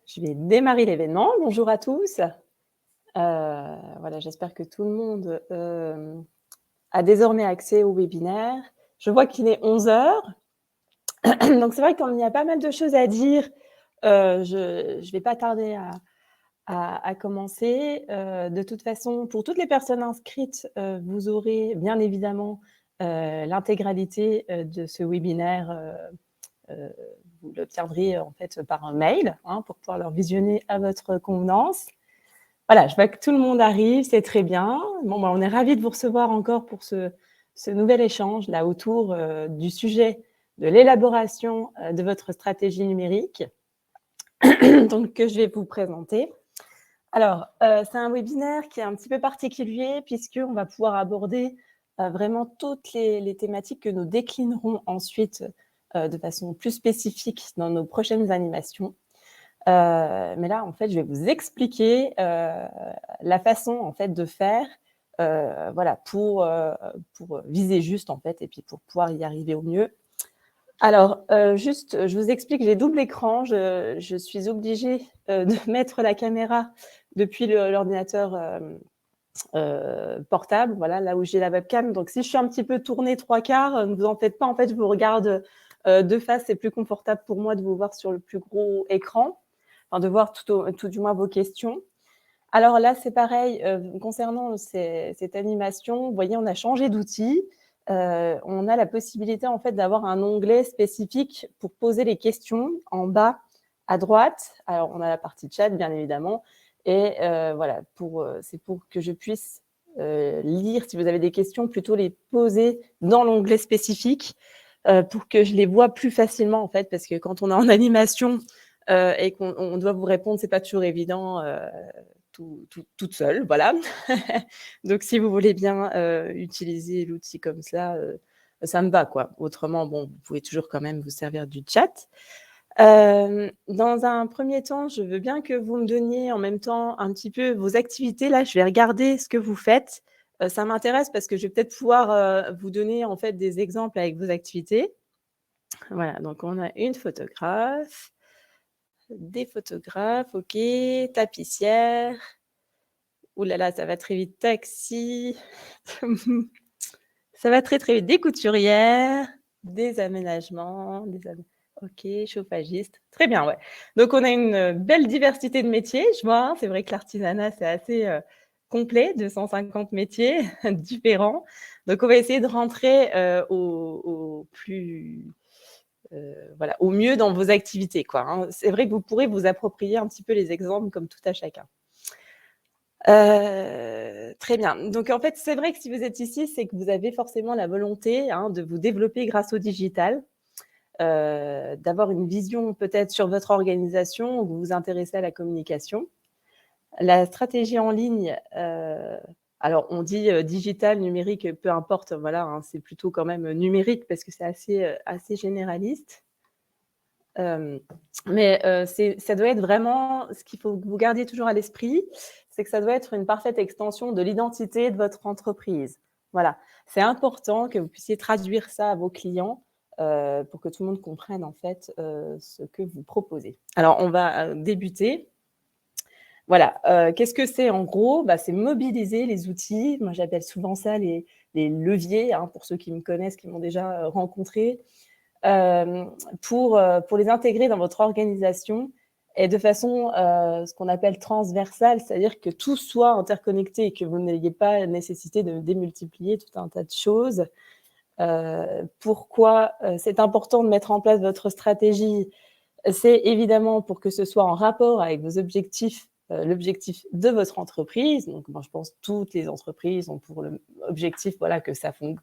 Je vais démarrer l'événement. Bonjour à tous. Voilà, j'espère que tout le monde a désormais accès au webinaire. Je vois qu'il est 11h. Donc, c'est vrai qu'il y a pas mal de choses à dire. Je ne vais pas tarder à commencer. De toute façon, pour toutes les personnes inscrites, vous aurez bien évidemment l'intégralité de ce webinaire. Vous l'obtiendrez en fait par un mail pour pouvoir le visionner à votre convenance. Voilà, je vois que tout le monde arrive, c'est très bien. Bon, on est ravis de vous recevoir encore pour ce nouvel échange là autour du sujet de l'élaboration de votre stratégie numérique, donc que je vais vous présenter. Alors, c'est un webinaire qui est un petit peu particulier puisqu'on va pouvoir aborder vraiment toutes les thématiques que nous déclinerons ensuite de façon plus spécifique dans nos prochaines animations. Mais là, en fait, je vais vous expliquer la façon en fait de faire, voilà, pour viser juste en fait, et puis pour pouvoir y arriver au mieux. Alors, juste, je vous explique, j'ai double écran. Je suis obligée de mettre la caméra depuis l'ordinateur portable, voilà, là où j'ai la webcam. Donc, si je suis un petit peu tournée 3/4, ne vous en faites pas. En fait, je vous regarde de face. C'est plus confortable pour moi de vous voir sur le plus gros écran, enfin, de voir tout du moins vos questions. Alors là, c'est pareil, concernant cette animation, vous voyez, on a changé d'outil. On a la possibilité, en fait, d'avoir un onglet spécifique pour poser les questions en bas à droite. Alors, on a la partie chat, bien évidemment. Et voilà, c'est pour que je puisse lire, si vous avez des questions, plutôt les poser dans l'onglet spécifique pour que je les vois plus facilement, en fait, parce que quand on est en animation et qu'on doit vous répondre, c'est pas toujours évident toute seule, voilà. Donc, si vous voulez bien utiliser l'outil comme ça me va, quoi. Autrement, bon, vous pouvez toujours quand même vous servir du chat. Dans un premier temps, je veux bien que vous me donniez en même temps un petit peu vos activités. Là, je vais regarder ce que vous faites. Ça m'intéresse parce que je vais peut-être pouvoir vous donner en fait des exemples avec vos activités. Voilà, donc on a une photographe, des photographes, ok, tapissière. Ouh là là, ça va très vite. Taxi. Ça va très, très vite. Des couturières, des aménagements, ok, chauffagiste. Très bien, ouais. Donc, on a une belle diversité de métiers, je vois. C'est vrai que l'artisanat, c'est assez complet, 250 métiers différents. Donc, on va essayer de rentrer au mieux dans vos activités, quoi. C'est vrai que vous pourrez vous approprier un petit peu les exemples comme tout à chacun. Très bien. Donc, en fait, c'est vrai que si vous êtes ici, c'est que vous avez forcément la volonté de vous développer grâce au digital, d'avoir une vision peut-être sur votre organisation, vous vous intéressez à la communication. La stratégie en ligne, alors on dit digital, numérique, peu importe, voilà, c'est plutôt quand même numérique parce que c'est assez généraliste. Mais ça doit être vraiment, ce qu'il faut que vous gardiez toujours à l'esprit, c'est que ça doit être une parfaite extension de l'identité de votre entreprise. Voilà, c'est important que vous puissiez traduire ça à vos clients pour que tout le monde comprenne en fait ce que vous proposez. Alors, on va débuter. Voilà, qu'est-ce que c'est en gros ? C'est mobiliser les outils. Moi, j'appelle souvent ça les leviers, pour ceux qui me connaissent, qui m'ont déjà rencontré. Pour les intégrer dans votre organisation et de façon ce qu'on appelle transversale, c'est-à-dire que tout soit interconnecté et que vous n'ayez pas nécessité de démultiplier tout un tas de choses. Pourquoi c'est important de mettre en place votre stratégie ? C'est évidemment pour que ce soit en rapport avec vos objectifs, l'objectif de votre entreprise. Donc, moi, je pense que toutes les entreprises ont pour l'objectif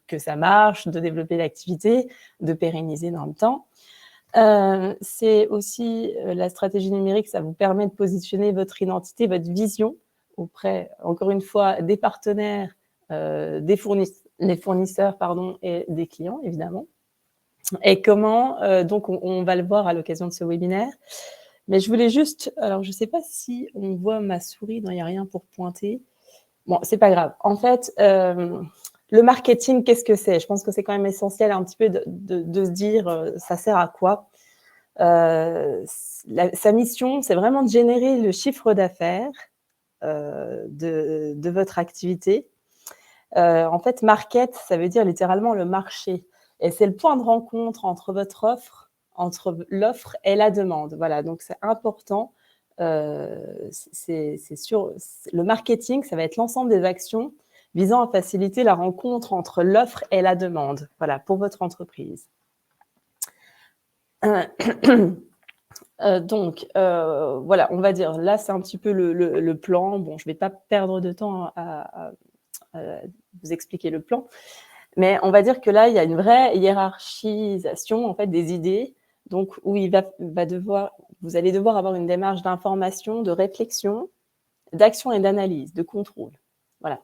que ça marche, de développer l'activité, de pérenniser dans le temps. C'est aussi la stratégie numérique, ça vous permet de positionner votre identité, votre vision auprès, encore une fois, des partenaires, des fournisseurs et des clients, évidemment. Et comment, donc on va le voir à l'occasion de ce webinaire. Mais je voulais juste, alors je ne sais pas si on voit ma souris, non, il n'y a rien pour pointer. Bon, c'est pas grave. En fait, le marketing, qu'est-ce que c'est ? Je pense que c'est quand même essentiel un petit peu de se dire, ça sert à quoi ? Sa mission, c'est vraiment de générer le chiffre d'affaires de votre activité. En fait, market, ça veut dire littéralement le marché. Et c'est le point de rencontre entre votre offre, entre l'offre et la demande. Voilà, donc c'est important. C'est sûr, le marketing, ça va être l'ensemble des actions visant à faciliter la rencontre entre l'offre et la demande, voilà, pour votre entreprise. Donc, voilà, on va dire, là, c'est un petit peu le plan. Bon, je ne vais pas perdre de temps à vous expliquer le plan, mais on va dire que là, il y a une vraie hiérarchisation, en fait, des idées, donc où vous allez devoir avoir une démarche d'information, de réflexion, d'action et d'analyse, de contrôle. Voilà.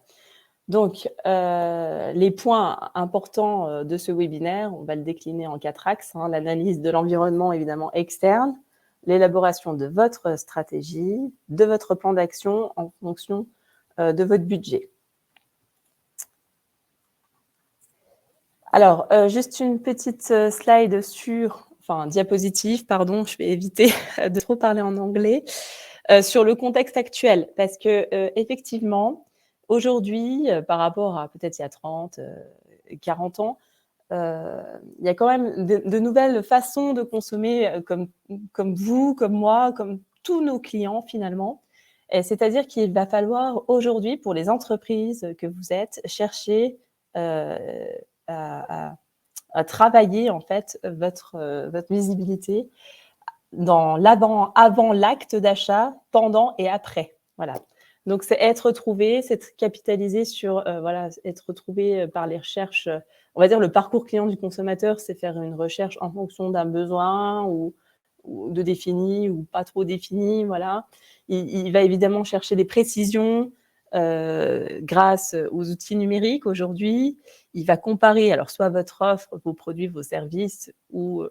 Donc, les points importants de ce webinaire, on va le décliner en 4 axes. L'analyse de l'environnement, évidemment, externe, l'élaboration de votre stratégie, de votre plan d'action en fonction de votre budget. Alors, juste une petite slide diapositive, pardon, je vais éviter de trop parler en anglais, sur le contexte actuel, parce que effectivement, aujourd'hui, par rapport à peut-être il y a 30, 40 ans, il y a quand même de nouvelles façons de consommer, comme vous, comme moi, comme tous nos clients finalement. C'est-à-dire qu'il va falloir aujourd'hui, pour les entreprises que vous êtes, chercher à travailler en fait votre visibilité dans avant l'acte d'achat, pendant et après. Voilà. Donc, c'est être retrouvé, c'est capitaliser sur, être retrouvé par les recherches. On va dire le parcours client du consommateur, c'est faire une recherche en fonction d'un besoin ou de défini ou pas trop défini. Voilà. Il va évidemment chercher des précisions grâce aux outils numériques aujourd'hui. Il va comparer alors soit votre offre, vos produits, vos services ou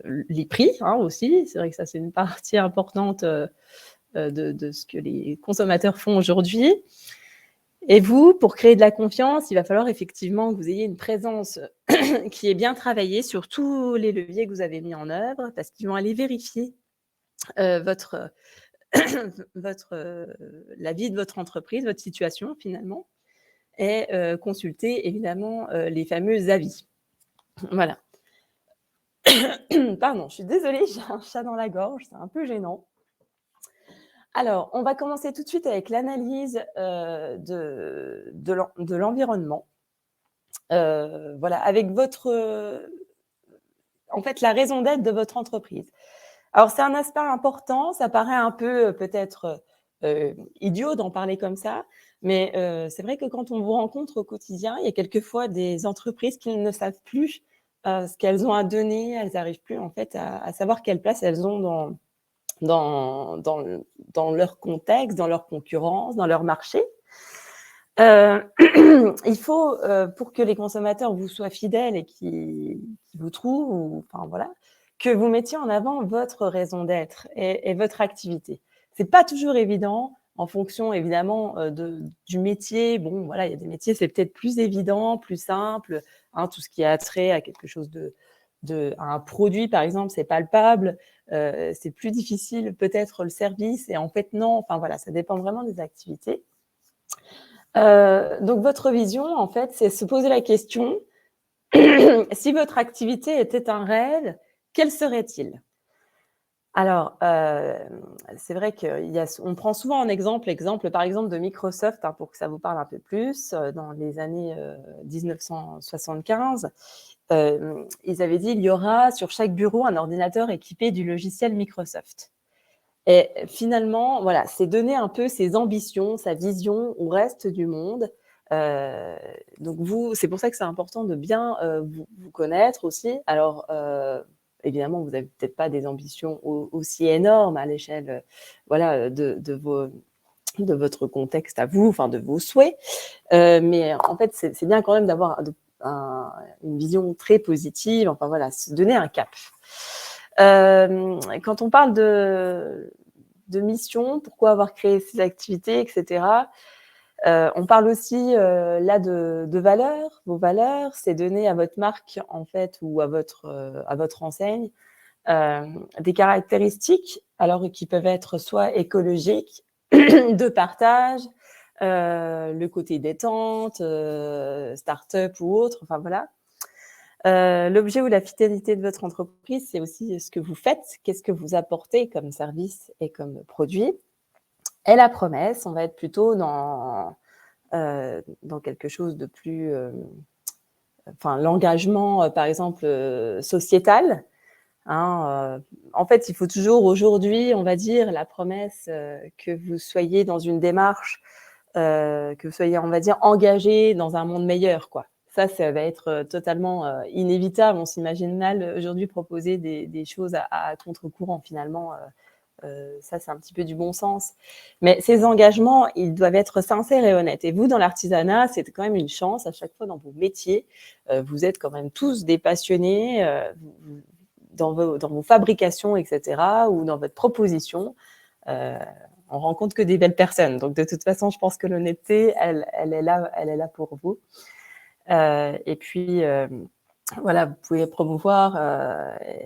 les prix aussi. C'est vrai que ça, c'est une partie importante de ce que les consommateurs font aujourd'hui. Et vous, pour créer de la confiance, il va falloir effectivement que vous ayez une présence qui est bien travaillée sur tous les leviers que vous avez mis en œuvre, parce qu'ils vont aller vérifier la vie de votre entreprise, votre situation finalement, et consulter évidemment les fameux avis. Voilà. Pardon, je suis désolée, j'ai un chat dans la gorge, c'est un peu gênant. Alors, on va commencer tout de suite avec l'analyse de l'environnement. Voilà, avec en fait, la raison d'être de votre entreprise. Alors, c'est un aspect important, ça paraît un peu peut-être idiot d'en parler comme ça, mais c'est vrai que quand on vous rencontre au quotidien, il y a quelquefois des entreprises qui ne savent plus ce qu'elles ont à donner, elles n'arrivent plus en fait à savoir quelle place elles ont dans leur contexte, dans leur concurrence, dans leur marché. Il faut, pour que les consommateurs vous soient fidèles et qu'ils vous trouvent, voilà, que vous mettiez en avant votre raison d'être et votre activité. C'est pas toujours évident en fonction évidemment du métier. Bon, voilà, il y a des métiers, c'est peut-être plus évident, plus simple, tout ce qui a trait à quelque chose à un produit, par exemple, c'est palpable. C'est plus difficile, peut-être le service, et en fait, non. Voilà, ça dépend vraiment des activités. Donc, votre vision, en fait, c'est se poser la question si votre activité était un rêve, quel serait-il? Alors, c'est vrai qu'on prend souvent en exemple, par exemple, de Microsoft, pour que ça vous parle un peu plus. Dans les années 1975, ils avaient dit il y aura sur chaque bureau un ordinateur équipé du logiciel Microsoft. Et finalement, voilà, c'est donner un peu ses ambitions, sa vision au reste du monde. Donc c'est pour ça que c'est important de bien vous connaître aussi. Alors, évidemment, vous n'avez peut-être pas des ambitions aussi énormes à l'échelle de votre contexte à vous, de vos souhaits. Mais en fait, c'est bien quand même d'avoir une vision très positive, voilà, se donner un cap. Quand on parle de mission, pourquoi avoir créé ces activités, etc. On parle aussi là de valeurs. Vos valeurs, c'est donner à votre marque, en fait, ou à votre enseigne, des caractéristiques, alors qui peuvent être soit écologiques, de partage, le côté détente, start-up ou autre, enfin voilà. L'objet ou la finalité de votre entreprise, c'est aussi ce que vous faites, qu'est-ce que vous apportez comme service et comme produit. Et la promesse, on va être plutôt dans quelque chose de plus, l'engagement, par exemple, sociétal. Hein, en fait, il faut toujours aujourd'hui, on va dire, la promesse que vous soyez dans une démarche, que vous soyez, on va dire, engagé dans un monde meilleur, quoi. Ça va être totalement inévitable. On s'imagine mal aujourd'hui proposer des choses à contre-courant, finalement. Ça, c'est un petit peu du bon sens. Mais ces engagements, ils doivent être sincères et honnêtes. Et vous, dans l'artisanat, c'est quand même une chance. À chaque fois dans vos métiers, vous êtes quand même tous des passionnés dans vos fabrications, etc., ou dans votre proposition. On rencontre que des belles personnes. Donc, de toute façon, je pense que l'honnêteté, elle est là pour vous. Et puis, voilà, vous pouvez promouvoir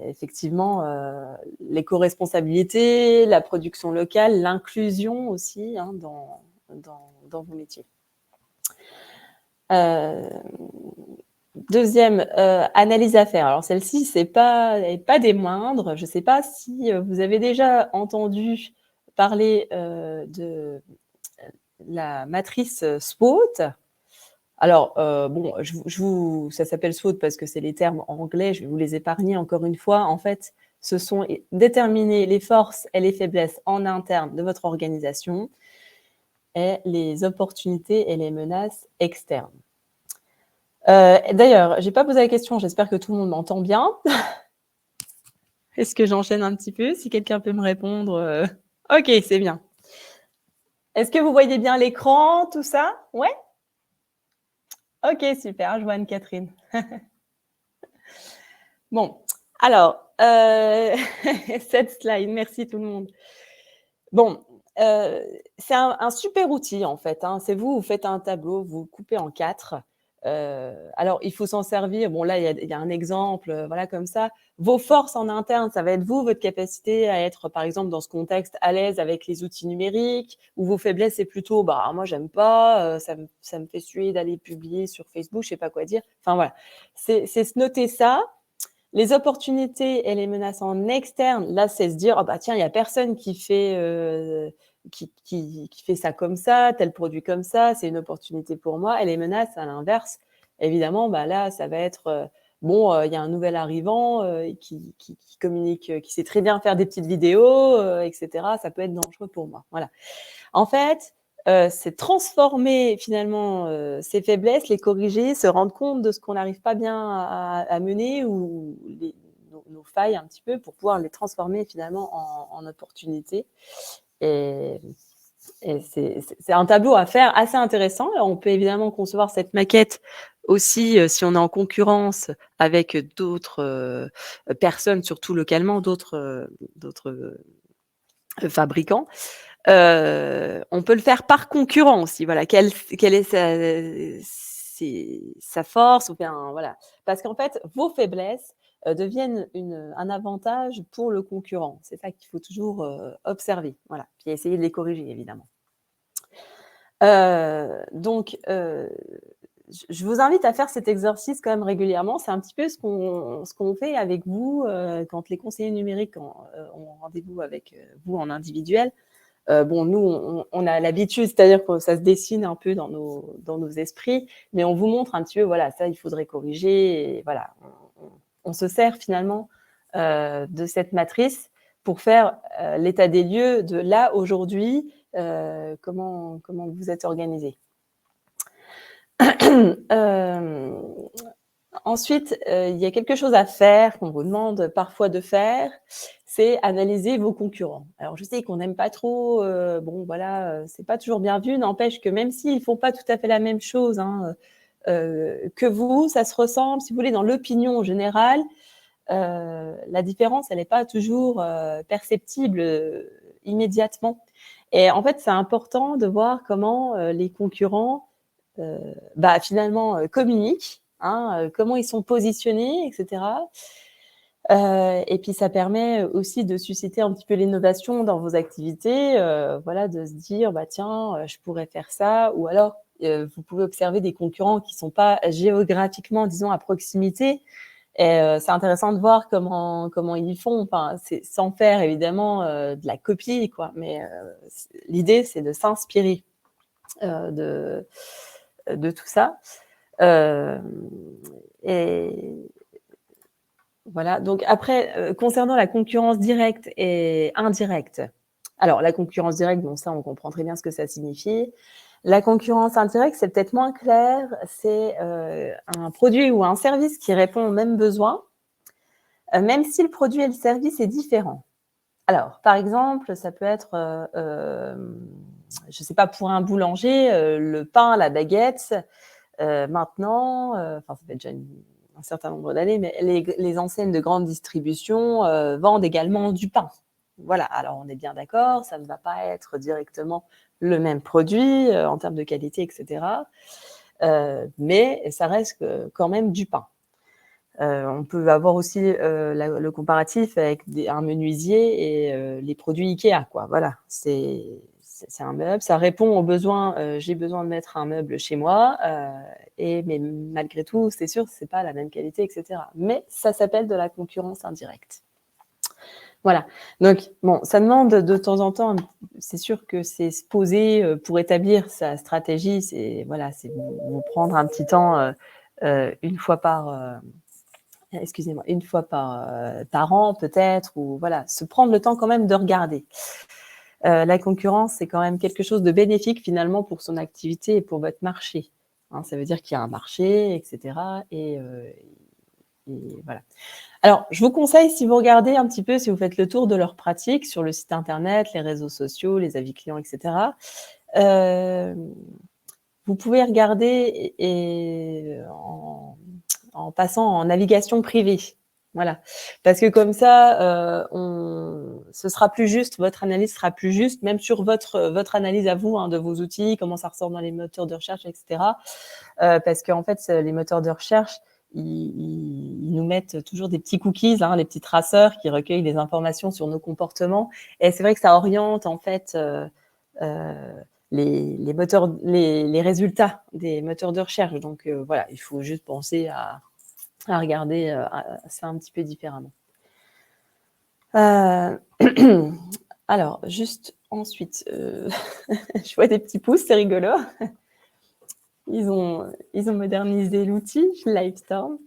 effectivement l'éco-responsabilité, la production locale, l'inclusion aussi dans vos métiers. Deuxième analyse à faire. Alors celle-ci, c'est pas des moindres. Je ne sais pas si vous avez déjà entendu parler de la matrice SWOT. Alors, bon, ça s'appelle SWOT parce que c'est les termes anglais, je vais vous les épargner encore une fois. En fait, ce sont déterminer les forces et les faiblesses en interne de votre organisation et les opportunités et les menaces externes. D'ailleurs, je n'ai pas posé la question, j'espère que tout le monde m'entend bien. Est-ce que j'enchaîne un petit peu? Si quelqu'un peut me répondre. Ok, c'est bien. Est-ce que vous voyez bien l'écran, tout ça? Ouais? Ok, super, je vois Anne-Catherine. Bon, alors, cette slide, merci tout le monde. Bon, c'est un super outil en fait. Hein. C'est vous faites un tableau, vous coupez en 4. Alors, il faut s'en servir. Bon, là, il y a un exemple, voilà, comme ça. Vos forces en interne, ça va être vous, votre capacité à être, par exemple, dans ce contexte, à l'aise avec les outils numériques. Ou vos faiblesses, c'est plutôt, bah, moi, j'aime pas, ça me fait suer d'aller publier sur Facebook, je sais pas quoi dire. Enfin, voilà. C'est se noter ça. Les opportunités et les menaces en externe, là, c'est se dire, oh bah tiens, il n'y a personne qui fait ça comme ça, tel produit comme ça, c'est une opportunité pour moi. Et les menaces, à l'inverse, évidemment, bah là, ça va être, il y a un nouvel arrivant qui communique, qui sait très bien faire des petites vidéos, etc. Ça peut être dangereux pour moi. Voilà. En fait, c'est transformer finalement ses faiblesses, les corriger, se rendre compte de ce qu'on n'arrive pas bien à mener ou nos failles un petit peu pour pouvoir les transformer finalement en opportunités. Et c'est un tableau à faire assez intéressant. On peut évidemment concevoir cette maquette aussi si on est en concurrence avec d'autres personnes, surtout localement, d'autres fabricants. On peut le faire par concurrent aussi. Voilà, quelle est sa force ou bien voilà. Parce qu'en fait, vos faiblesses deviennent un avantage pour le concurrent. C'est ça qu'il faut toujours observer. Voilà, puis essayer de les corriger évidemment. Donc, je vous invite à faire cet exercice quand même régulièrement. C'est un petit peu ce qu'on fait avec vous quand les conseillers numériques ont rendez-vous avec vous en individuel. Nous, on a l'habitude, c'est-à-dire que ça se dessine un peu dans nos esprits, mais on vous montre un petit peu, voilà, ça, il faudrait corriger. Et voilà, on se sert finalement de cette matrice pour faire l'état des lieux de là, aujourd'hui, comment vous êtes organisé. Ensuite, il y a quelque chose à faire qu'on vous demande parfois de faire, c'est analyser vos concurrents. Alors je sais qu'on n'aime pas trop, c'est pas toujours bien vu, n'empêche que même s'ils font pas tout à fait la même chose que vous, ça se ressemble, si vous voulez, dans l'opinion générale. La différence, elle n'est pas toujours perceptible immédiatement. Et en fait, c'est important de voir comment les concurrents finalement communiquent, hein, comment ils sont positionnés, etc. Et puis ça permet aussi de susciter un petit peu l'innovation dans vos activités, voilà, de se dire bah tiens, je pourrais faire ça, ou alors vous pouvez observer des concurrents qui sont pas géographiquement, disons, à proximité. Et c'est intéressant de voir comment ils font. Enfin, c'est sans faire évidemment de la copie, quoi. Mais l'idée, c'est de s'inspirer de tout ça. Et voilà. Donc après, concernant la concurrence directe et indirecte. Alors la concurrence directe, bon ça, on comprend très bien ce que ça signifie. La concurrence indirecte, c'est peut-être moins clair. C'est un produit ou un service qui répond aux mêmes besoins, même si le produit et le service est différent. Alors, par exemple, ça peut être, je ne sais pas, pour un boulanger, le pain, la baguette, maintenant, enfin, ça fait déjà un certain nombre d'années, mais les enseignes de grande distribution vendent également du pain. Voilà, alors on est bien d'accord, ça ne va pas être directement le même produit en termes de qualité, etc. Mais ça reste quand même du pain. On peut avoir aussi le comparatif avec un menuisier et les produits Ikea, quoi. Voilà, c'est un meuble, ça répond aux besoins. J'ai besoin de mettre un meuble chez moi, mais malgré tout, c'est sûr, c'est pas la même qualité, etc. Mais ça s'appelle de la concurrence indirecte. Voilà. Donc, bon, ça demande de temps en temps, c'est sûr que c'est se poser pour établir sa stratégie. C'est vous prendre un petit temps une fois par an peut-être, ou voilà, se prendre le temps quand même de regarder. La concurrence, c'est quand même quelque chose de bénéfique finalement pour son activité et pour votre marché. Hein, ça veut dire qu'il y a un marché, etc. Et voilà. Alors, je vous conseille, si vous regardez un petit peu, si vous faites le tour de leurs pratiques sur le site internet, les réseaux sociaux, les avis clients, etc., vous pouvez regarder en passant en navigation privée. Voilà. Parce que comme ça, ce sera plus juste, votre analyse sera plus juste, même sur votre analyse à vous, hein, de vos outils, comment ça ressort dans les moteurs de recherche, etc. Parce qu'en fait, les moteurs de recherche, ils nous mettent toujours des petits cookies, hein, les petits traceurs qui recueillent des informations sur nos comportements. Et c'est vrai que ça oriente en fait les résultats des moteurs de recherche. Donc voilà, il faut juste penser à regarder ça un petit peu différemment. Alors, juste ensuite, je vois des petits pouces, c'est rigolo. Ils ont modernisé l'outil Livestorm.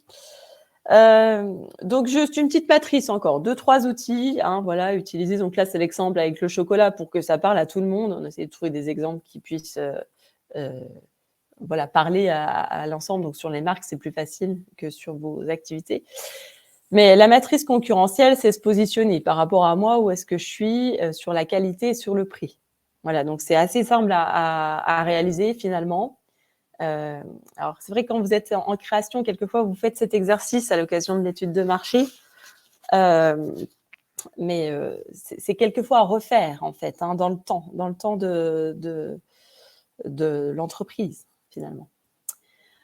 Donc, juste une petite matrice encore, 2-3 outils, hein, voilà, utilisés. Donc là, c'est l'exemple avec le chocolat pour que ça parle à tout le monde. On essaie de trouver des exemples qui puissent voilà, parler à l'ensemble. Donc, sur les marques, c'est plus facile que sur vos activités. Mais la matrice concurrentielle, c'est se positionner par rapport à moi, où est-ce que je suis sur la qualité et sur le prix. Voilà, donc c'est assez simple à réaliser finalement. Alors, c'est vrai que quand vous êtes en création, quelquefois, vous faites cet exercice à l'occasion de l'étude de marché. Mais c'est quelquefois à refaire, en fait, hein, dans le temps de l'entreprise, finalement.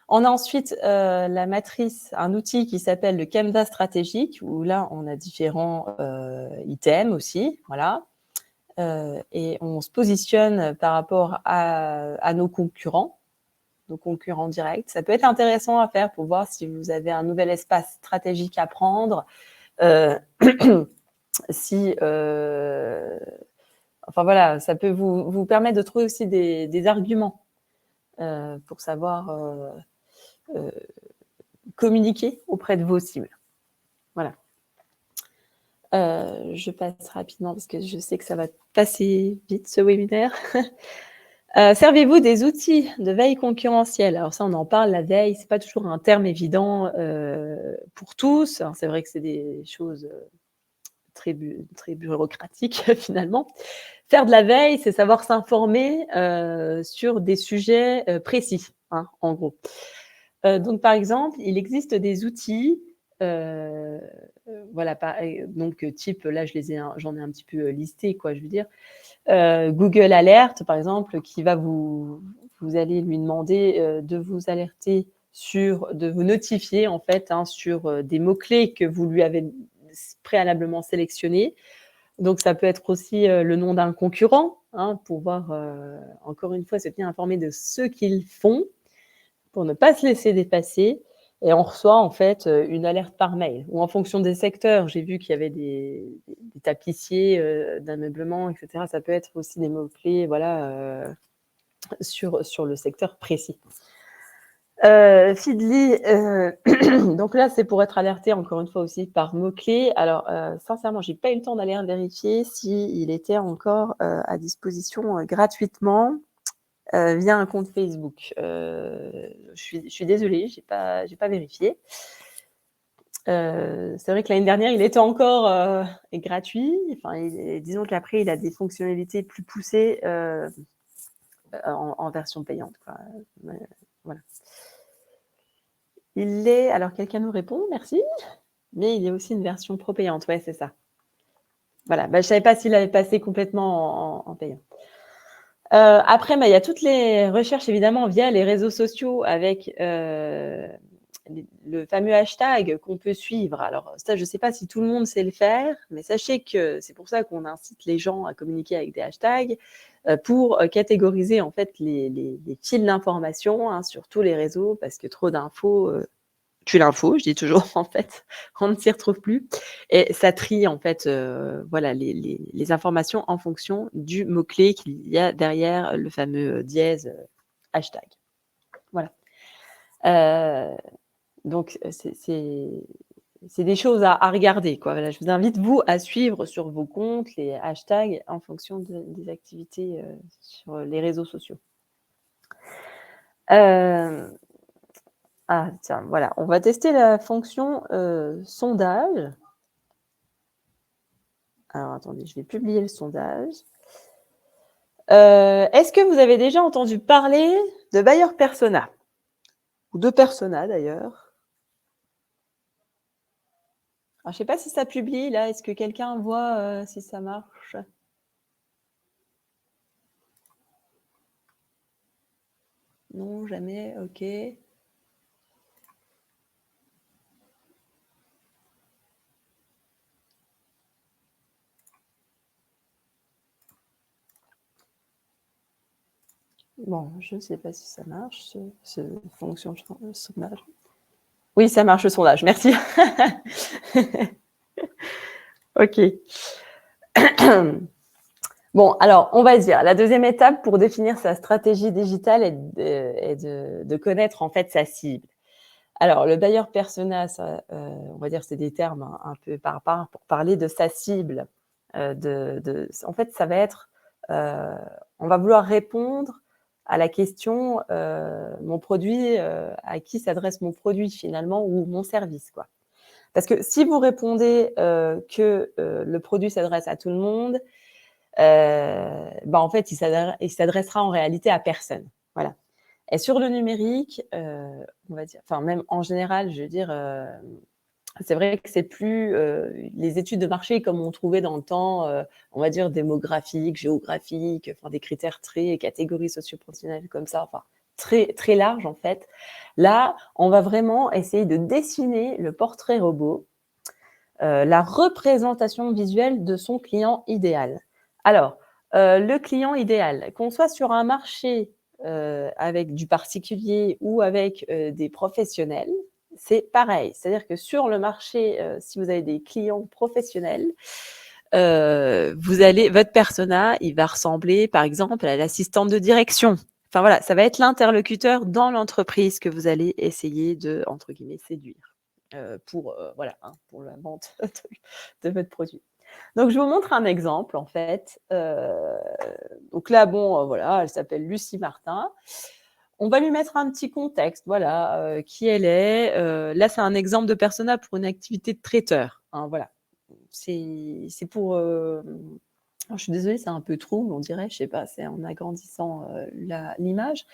On a ensuite la matrice, un outil qui s'appelle le Canvas stratégique, où là, on a différents items aussi, voilà. Et on se positionne par rapport à nos concurrents directs. Ça peut être intéressant à faire pour voir si vous avez un nouvel espace stratégique à prendre, si... enfin voilà, ça peut vous permettre de trouver aussi des arguments pour savoir communiquer auprès de vos cibles. Voilà. Je passe rapidement parce que je sais que ça va passer vite ce webinaire. Servez-vous des outils de veille concurrentielle? Alors ça, on en parle, la veille, c'est pas toujours un terme évident pour tous. C'est vrai que c'est des choses très bureaucratiques finalement. Faire de la veille, c'est savoir s'informer sur des sujets précis, hein, en gros. Donc, par exemple, il existe des outils voilà, donc type, là, j'en ai un petit peu listé, quoi, je veux dire. Google Alert, par exemple, qui va vous allez lui demander de vous alerter de vous notifier, en fait, hein, sur des mots-clés que vous lui avez préalablement sélectionnés. Donc, ça peut être aussi le nom d'un concurrent, hein, pour voir, encore une fois, se tenir informé de ce qu'ils font, pour ne pas se laisser dépasser. Et on reçoit en fait une alerte par mail, ou en fonction des secteurs. J'ai vu qu'il y avait des tapissiers d'ameublement, etc. Ça peut être aussi des mots-clés, voilà, sur le secteur précis. Feedly, donc là, c'est pour être alerté, encore une fois aussi, par mots-clés. Alors, sincèrement, j'ai pas eu le temps d'aller vérifier s'il était encore à disposition gratuitement via un compte Facebook. Je suis désolée, j'ai pas vérifié. C'est vrai que l'année dernière, il était encore gratuit. Enfin, disons qu'après, il a des fonctionnalités plus poussées en version payante, quoi. Voilà. Alors quelqu'un nous répond, merci, mais il y a aussi une version pro payante, ouais, c'est ça. Voilà, je savais pas s'il avait passé complètement en payant. Après, il y a toutes les recherches, évidemment, via les réseaux sociaux avec le fameux hashtag qu'on peut suivre. Alors, ça, je ne sais pas si tout le monde sait le faire, mais sachez que c'est pour ça qu'on incite les gens à communiquer avec des hashtags pour catégoriser, en fait, les fils d'information, hein, sur tous les réseaux, parce que trop d'infos tue l'info, je dis toujours, en fait, on ne s'y retrouve plus. Et ça trie, en fait, voilà, les informations en fonction du mot-clé qu'il y a derrière le fameux dièse hashtag. Voilà. Donc, c'est des choses à regarder, quoi. Voilà, je vous invite, vous, à suivre sur vos comptes les hashtags en fonction des activités sur les réseaux sociaux. Ah, tiens, voilà, on va tester la fonction sondage. Alors, attendez, je vais publier le sondage. Est-ce que vous avez déjà entendu parler de buyer persona? Ou de persona, d'ailleurs? Alors, je ne sais pas si ça publie, là. Est-ce que quelqu'un voit si ça marche? Non, jamais, ok. Bon, je ne sais pas si ça marche, ce fonction de sondage. Oui, ça marche le sondage, merci. Ok. Bon, alors, on va dire, la deuxième étape pour définir sa stratégie digitale est de connaître en fait sa cible. Alors, le buyer persona, ça, on va dire, c'est des termes un peu par pour parler de sa cible. En fait, ça va être, on va vouloir répondre à la question, mon produit, à qui s'adresse mon produit finalement ou mon service, quoi. Parce que si vous répondez que le produit s'adresse à tout le monde, en fait, il s'adressera en réalité à personne. Voilà. Et sur le numérique, on va dire, enfin même en général, je veux dire, c'est vrai que c'est plus les études de marché comme on trouvait dans le temps, on va dire démographiques, géographiques, enfin des critères très catégories socio-professionnelles comme ça, enfin très très large en fait. Là, on va vraiment essayer de dessiner le portrait robot, la représentation visuelle de son client idéal. Alors, le client idéal, qu'on soit sur un marché avec du particulier ou avec des professionnels, c'est pareil. C'est-à-dire que sur le marché, si vous avez des clients professionnels, votre persona, il va ressembler, par exemple, à l'assistante de direction. Enfin voilà, ça va être l'interlocuteur dans l'entreprise que vous allez essayer de, entre guillemets, séduire pour voilà, hein, pour la vente de votre produit. Donc, je vous montre un exemple, en fait. Donc là, bon, voilà, elle s'appelle Lucie Martin. On va lui mettre un petit contexte, voilà, qui elle est. Là, c'est un exemple de persona pour une activité de traiteur. Hein, voilà. C'est pour... je suis désolée, c'est un peu trouble, on dirait, je sais pas, c'est en agrandissant l'image.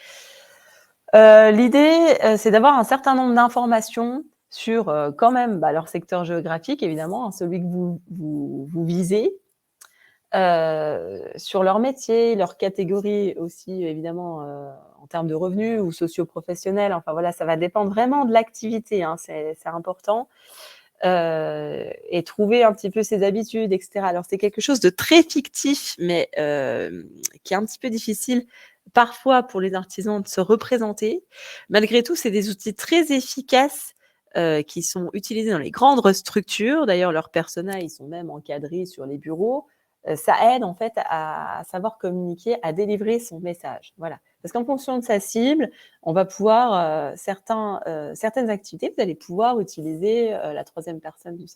L'idée, c'est d'avoir un certain nombre d'informations sur quand même leur secteur géographique, évidemment, hein, celui que vous visez, sur leur métier, leur catégorie aussi, évidemment, en termes de revenus ou socio-professionnels. Enfin voilà, ça va dépendre vraiment de l'activité, hein, c'est important. Et trouver un petit peu ses habitudes, etc. Alors, c'est quelque chose de très fictif, mais qui est un petit peu difficile parfois pour les artisans de se représenter. Malgré tout, c'est des outils très efficaces qui sont utilisés dans les grandes structures. D'ailleurs, leurs personas, ils sont même encadrés sur les bureaux. Ça aide en fait à savoir communiquer, à délivrer son message. Voilà. Parce qu'en fonction de sa cible, on va pouvoir, certaines activités, vous allez pouvoir utiliser la troisième personne du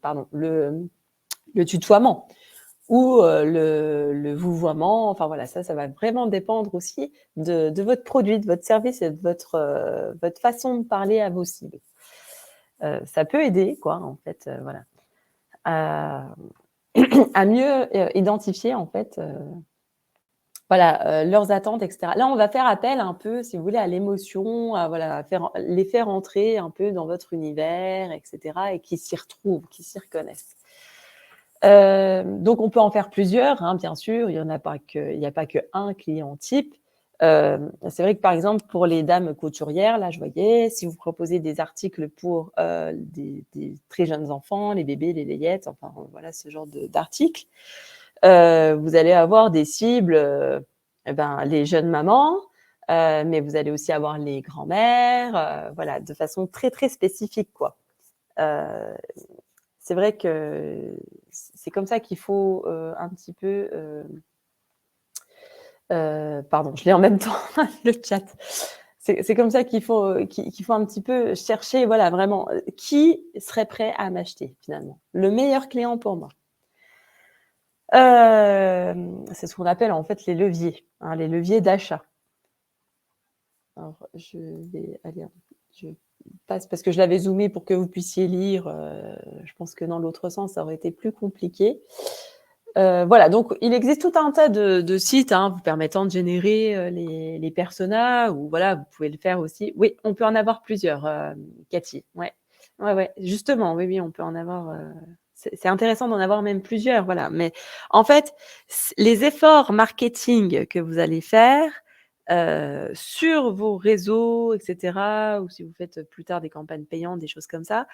pardon, le tutoiement ou le vouvoiement. Enfin voilà, ça va vraiment dépendre aussi de votre produit, de votre service et de votre façon de parler à vos cibles. Ça peut aider, quoi, en fait, voilà, à mieux identifier, en fait, voilà, leurs attentes, etc. Là, on va faire appel un peu, si vous voulez, à l'émotion, à voilà, les faire entrer un peu dans votre univers, etc. et qu'ils s'y retrouvent, qu'ils s'y reconnaissent. Donc, on peut en faire plusieurs, hein, bien sûr. Il n'y a pas qu'un client type. C'est vrai que, par exemple, pour les dames couturières, là, je voyais, si vous proposez des articles pour des très jeunes enfants, les bébés, les layettes, enfin, voilà, ce genre d'articles, vous allez avoir des cibles, les jeunes mamans, mais vous allez aussi avoir les grands-mères, voilà, de façon très, très spécifique, quoi. C'est vrai que c'est comme ça qu'il faut un petit peu... pardon, je lis en même temps le chat. C'est comme ça qu'il faut un petit peu chercher, voilà, vraiment, qui serait prêt à m'acheter, finalement. Le meilleur client pour moi. C'est ce qu'on appelle en fait les leviers, hein, les leviers d'achat. Alors, je vais aller, je passe parce que je l'avais zoomé pour que vous puissiez lire. Je pense que dans l'autre sens, ça aurait été plus compliqué. Voilà, donc il existe tout un tas de sites vous permettant de générer les personas, ou voilà, vous pouvez le faire aussi. Oui, on peut en avoir plusieurs, Cathy. Ouais, justement, oui, on peut en avoir. C'est intéressant d'en avoir même plusieurs, voilà. Mais en fait, les efforts marketing que vous allez faire sur vos réseaux, etc., ou si vous faites plus tard des campagnes payantes, des choses comme ça,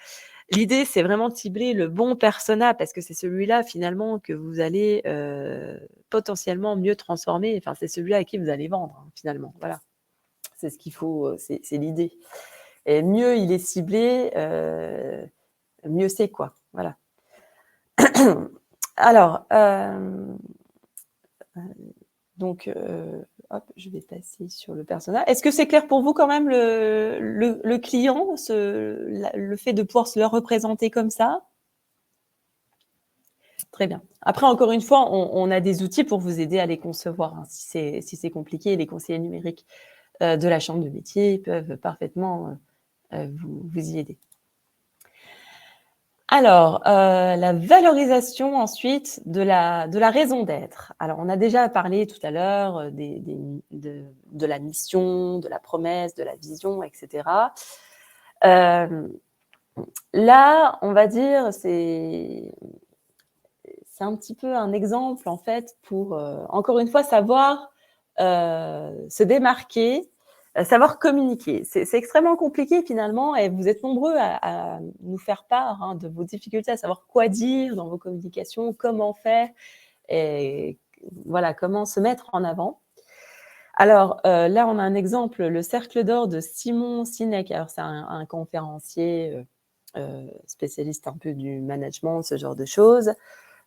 l'idée, c'est vraiment de cibler le bon persona parce que c'est celui-là, finalement, que vous allez potentiellement mieux transformer. Enfin, c'est celui-là à qui vous allez vendre, hein, finalement. Voilà. C'est ce qu'il faut, c'est l'idée. Et mieux il est ciblé, mieux c'est, quoi. Voilà. Alors, donc, hop, je vais passer sur le persona. Est-ce que c'est clair pour vous quand même le client, le fait de pouvoir se le représenter comme ça? Très bien. Après, encore une fois, on a des outils pour vous aider à les concevoir, hein. Si c'est compliqué, les conseillers numériques de la chambre de métier peuvent parfaitement vous y aider. Alors, la valorisation ensuite de la raison d'être. Alors, on a déjà parlé tout à l'heure de la mission, de la promesse, de la vision, etc. Là, on va dire, c'est un petit peu un exemple, en fait, pour, encore une fois, savoir se démarquer, savoir communiquer. C'est extrêmement compliqué, finalement, et vous êtes nombreux à nous faire part de vos difficultés, à savoir quoi dire dans vos communications, comment faire, et voilà, comment se mettre en avant. Alors, là, on a un exemple, le cercle d'or de Simon Sinek. Alors, c'est un conférencier spécialiste un peu du management, ce genre de choses.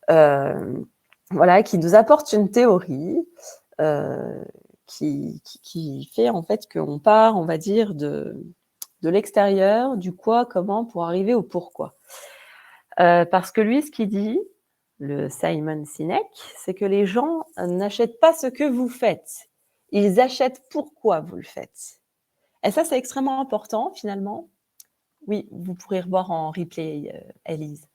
Voilà, qui nous apporte une théorie qui fait en fait qu'on part, on va dire, de l'extérieur, du quoi, comment, pour arriver au pourquoi. Parce que lui, ce qu'il dit, le Simon Sinek, c'est que les gens n'achètent pas ce que vous faites, ils achètent pourquoi vous le faites. Et ça, c'est extrêmement important, finalement. Oui, vous pourrez revoir en replay, Élise.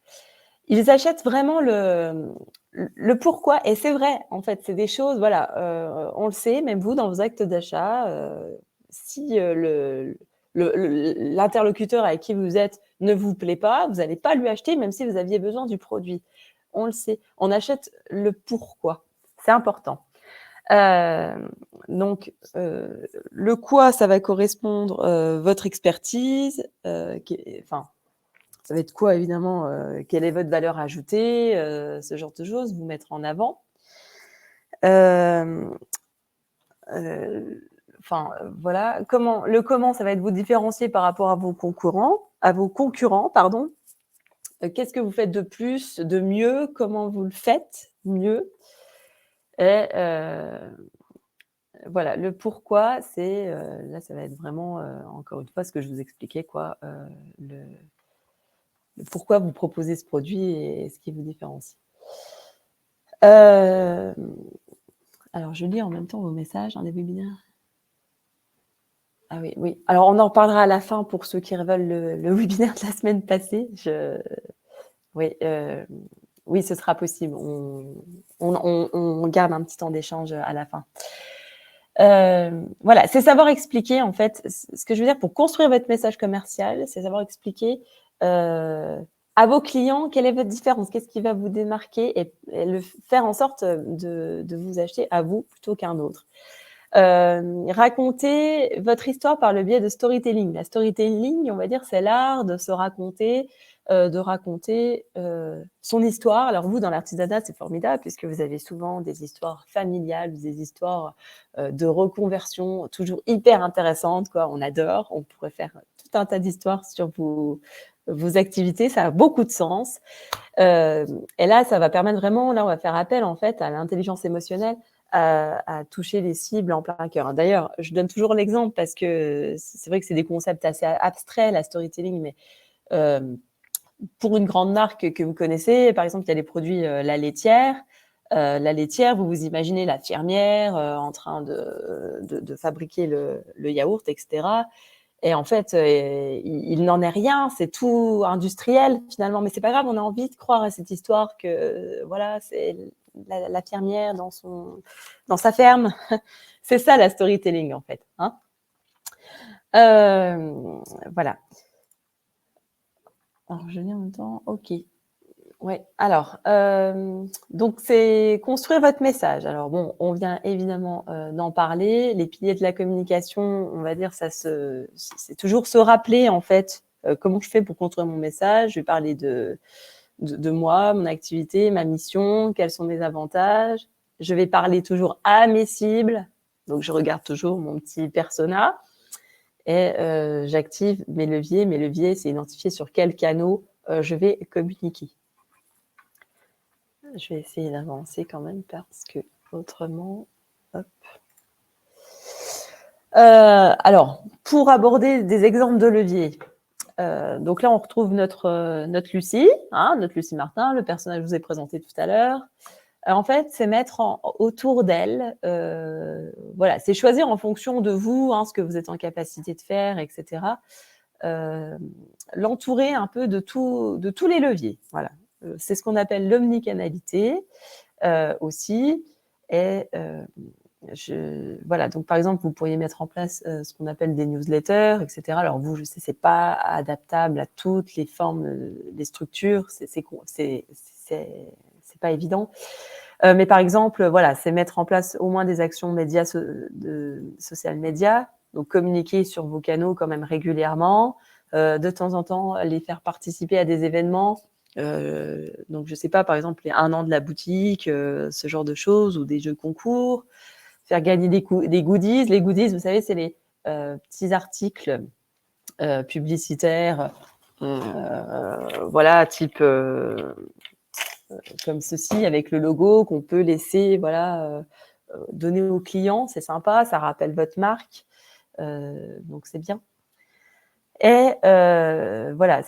Ils achètent vraiment le pourquoi, et c'est vrai, en fait, c'est des choses, voilà, on le sait, même vous, dans vos actes d'achat, si l'interlocuteur avec qui vous êtes ne vous plaît pas, vous n'allez pas lui acheter même si vous aviez besoin du produit. On le sait. On achète le pourquoi. C'est important. Donc, le quoi, ça va correspondre votre expertise, enfin, ça va être quoi évidemment, quelle est votre valeur ajoutée, ce genre de choses, vous mettre en avant. Enfin, voilà. Comment, ça va être vous différencier par rapport à vos concurrents, pardon. Qu'est-ce que vous faites de plus, de mieux, comment vous le faites mieux. Et voilà, le pourquoi, c'est là, ça va être vraiment encore une fois ce que je vous expliquais, quoi, le pourquoi vous proposez ce produit et ce qui vous différencie. Alors, je lis en même temps vos messages dans les webinaires. Ah oui, oui. Alors, on en reparlera à la fin pour ceux qui veulent le webinaire de la semaine passée. Oui, oui, ce sera possible. On garde un petit temps d'échange à la fin. Voilà, c'est savoir expliquer, en fait, ce que je veux dire pour construire votre message commercial, c'est savoir expliquer à vos clients quelle est votre différence, qu'est-ce qui va vous démarquer et faire en sorte de vous acheter à vous plutôt qu'un autre. Raconter votre histoire par le biais de storytelling. La storytelling, on va dire, c'est l'art de se raconter, son histoire. Alors vous, dans l'artisanat, c'est formidable puisque vous avez souvent des histoires familiales, des histoires de reconversion, toujours hyper intéressantes, quoi. On adore. On pourrait faire tout un tas d'histoires sur vos activités. Ça a beaucoup de sens. Et là, ça va permettre vraiment, là, on va faire appel en fait à l'intelligence émotionnelle, à toucher les cibles en plein cœur. D'ailleurs, je donne toujours l'exemple parce que c'est vrai que c'est des concepts assez abstraits, la storytelling, mais pour une grande marque que vous connaissez, par exemple, il y a les produits La Laitière. La laitière, vous vous imaginez la fermière en train de fabriquer le yaourt, etc. Et en fait, il n'en est rien, c'est tout industriel finalement, mais c'est pas grave, on a envie de croire à cette histoire que voilà, c'est la fermière dans sa ferme. C'est ça la storytelling en fait. Hein, voilà. Alors je lis en même temps. Ok. Ouais. Alors, donc c'est construire votre message. Alors bon, on vient évidemment d'en parler. Les piliers de la communication, on va dire, c'est toujours se rappeler en fait comment je fais pour construire mon message. Je vais parler de moi, mon activité, ma mission, quels sont mes avantages. Je vais parler toujours à mes cibles. Donc je regarde toujours mon petit persona et j'active mes leviers. Mes leviers, c'est identifier sur quels canaux je vais communiquer. Je vais essayer d'avancer quand même parce que autrement, hop. Alors, pour aborder des exemples de leviers, donc là, on retrouve notre Lucie, hein, notre Lucie Martin, le personnage que je vous ai présenté tout à l'heure. En fait, c'est mettre autour d'elle, voilà, c'est choisir en fonction de vous, hein, ce que vous êtes en capacité de faire, etc. L'entourer un peu de tous les leviers. Voilà, c'est ce qu'on appelle l'omnicanalité aussi. Et voilà, donc par exemple, vous pourriez mettre en place ce qu'on appelle des newsletters, etc. Alors vous, je sais, c'est pas adaptable à toutes les formes, les structures, c'est pas évident. Mais par exemple, voilà, c'est mettre en place au moins des actions médias, de social media, donc communiquer sur vos canaux quand même régulièrement, de temps en temps les faire participer à des événements. Donc je sais pas, par exemple les 1 an de la boutique, ce genre de choses, ou des jeux concours, faire gagner des goodies. Les goodies, vous savez, c'est les petits articles publicitaires, voilà, type comme ceci, avec le logo qu'on peut laisser, voilà, donner aux clients. C'est sympa, ça rappelle votre marque, donc c'est bien. Et voilà,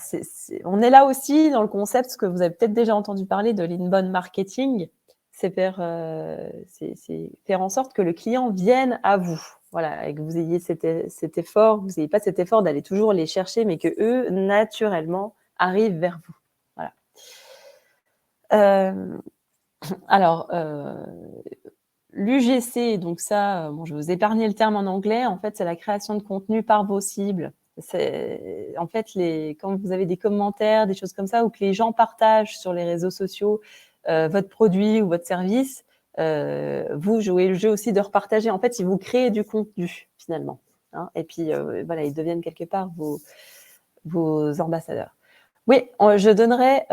on est là aussi dans le concept, ce que vous avez peut-être déjà entendu parler de l'inbound marketing, c'est faire en sorte que le client vienne à vous. Voilà, et que vous ayez cet effort, que vous n'ayez pas cet effort d'aller toujours les chercher, mais que eux, naturellement, arrivent vers vous. Voilà. Alors, l'UGC, donc ça, bon, je vais vous épargner le terme en anglais. En fait, c'est la création de contenu par vos cibles En fait, quand vous avez des commentaires, des choses comme ça, ou que les gens partagent sur les réseaux sociaux votre produit ou votre service, vous jouez le jeu aussi de repartager. En fait, ils vous créent du contenu, finalement. Hein, et puis, voilà, ils deviennent quelque part vos ambassadeurs. Oui, je donnerai.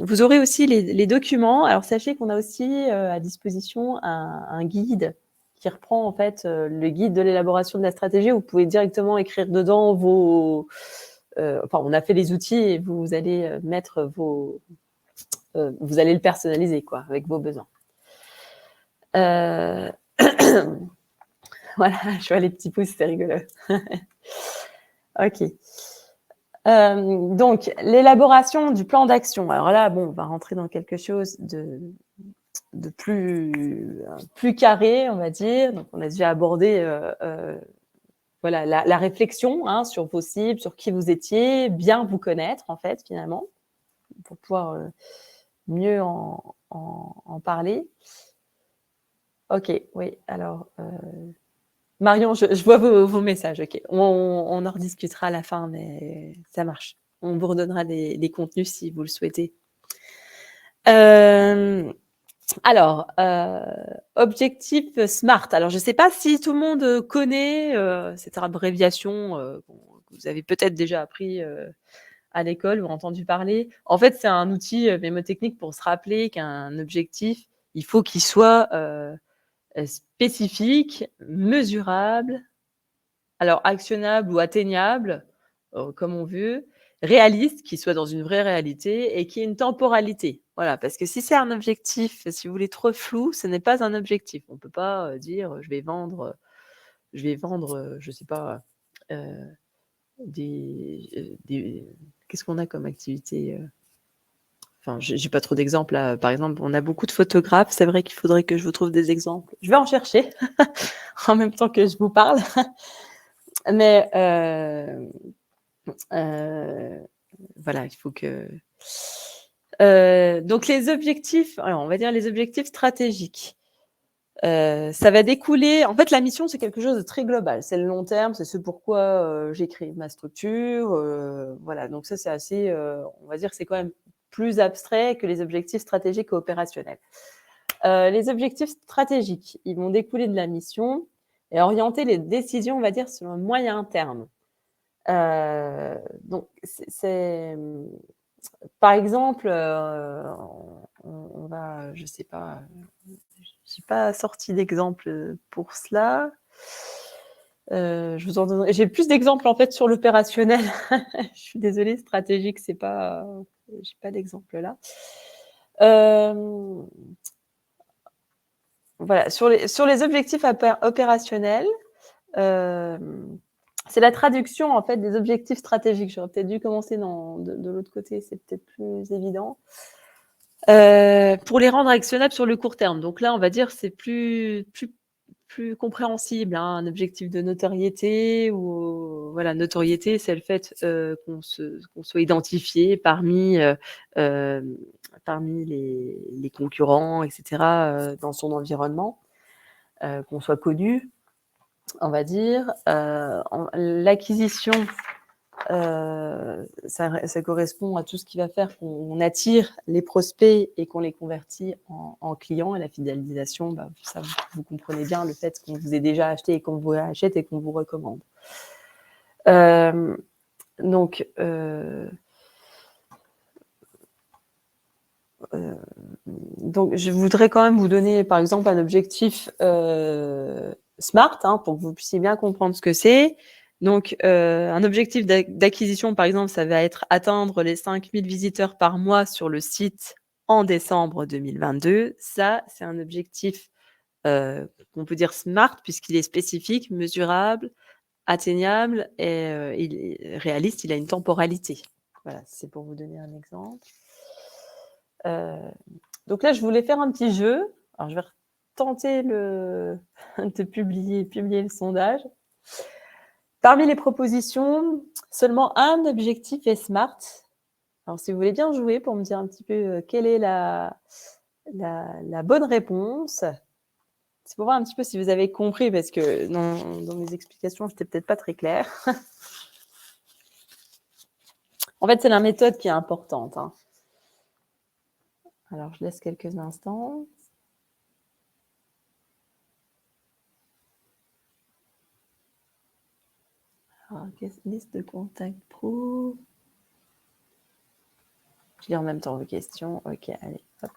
Vous aurez aussi les documents. Alors, sachez qu'on a aussi à disposition un guide qui reprend en fait le guide de l'élaboration de la stratégie. Vous pouvez directement écrire dedans vos. Enfin, on a fait les outils et vous allez mettre vos. Vous allez le personnaliser quoi, avec vos besoins. Voilà, je vois les petits pouces, c'est rigolo. Ok. Donc, l'élaboration du plan d'action. Alors là, bon, on va rentrer dans quelque chose de plus carré, on va dire. Donc, on a déjà abordé voilà, la réflexion hein, sur vos cibles, sur qui vous étiez, bien vous connaître, en fait, finalement, pour pouvoir mieux en parler. Ok, oui, alors... Marion, je vois vos messages, ok. On en rediscutera à la fin, mais ça marche. On vous redonnera des contenus si vous le souhaitez. Alors, objectif SMART. Alors, je ne sais pas si tout le monde connaît cette abréviation que vous avez peut-être déjà appris à l'école ou entendu parler. En fait, c'est un outil mémotechnique pour se rappeler qu'un objectif, il faut qu'il soit spécifique, mesurable, alors actionnable ou atteignable, comme on veut, réaliste, qui soit dans une vraie réalité et qui ait une temporalité. Voilà, parce que si c'est un objectif, si vous voulez, trop flou, ce n'est pas un objectif. On ne peut pas dire je vais vendre, je ne sais pas, qu'est-ce qu'on a comme activité Enfin, j'ai pas trop d'exemples là. Par exemple, on a beaucoup de photographes. C'est vrai qu'il faudrait que je vous trouve des exemples. Je vais en chercher en même temps que je vous parle. Mais voilà, il faut que. Donc les objectifs, alors on va dire les objectifs stratégiques. Ça va découler. En fait, la mission, c'est quelque chose de très global. C'est le long terme, c'est ce pourquoi j'ai créé ma structure. Voilà, donc ça, c'est assez. On va dire que c'est quand même plus abstrait que les objectifs stratégiques et opérationnels. Les objectifs stratégiques, ils vont découler de la mission et orienter les décisions, on va dire, sur le moyen terme. Donc, par exemple, on va, je sais pas, j'ai pas sorti d'exemple pour cela. Je vous en donnerai. J'ai plus d'exemples en fait sur l'opérationnel. Je suis désolée, stratégique, c'est pas, j'ai pas d'exemple là. Voilà, sur les objectifs opérationnels. C'est la traduction en fait des objectifs stratégiques. J'aurais peut-être dû commencer de l'autre côté, c'est peut-être plus évident. Pour les rendre actionnables sur le court terme. Donc là, on va dire c'est plus compréhensible. Hein, un objectif de notoriété ou voilà, notoriété, c'est le fait qu'on soit identifié parmi les concurrents, etc. Dans son environnement, qu'on soit connu. On va dire, l'acquisition, ça correspond à tout ce qui va faire qu'on attire les prospects et qu'on les convertit en clients. Et la fidélisation, bah, ça, vous comprenez bien le fait qu'on vous ait déjà acheté et qu'on vous achète et qu'on vous recommande. Donc, je voudrais quand même vous donner, par exemple, un objectif SMART, hein, pour que vous puissiez bien comprendre ce que c'est. Donc, un objectif d'acquisition, par exemple, ça va être atteindre les 5000 visiteurs par mois sur le site en décembre 2022. Ça, c'est un objectif qu'on peut dire SMART puisqu'il est spécifique, mesurable, atteignable et il est réaliste, il a une temporalité. Voilà, c'est pour vous donner un exemple. Donc là, je voulais faire un petit jeu. Alors, je vais tenter de publier le sondage. Parmi les propositions, seulement un objectif est SMART. Alors, si vous voulez bien jouer pour me dire un petit peu quelle est la bonne réponse, c'est pour voir un petit peu si vous avez compris, parce que dans mes explications, je n'étais peut-être pas très claire. En fait, c'est la méthode qui est importante, hein. Alors, je laisse quelques instants. Alors, liste de contacts pro. Je lis en même temps vos questions. Ok, allez, hop.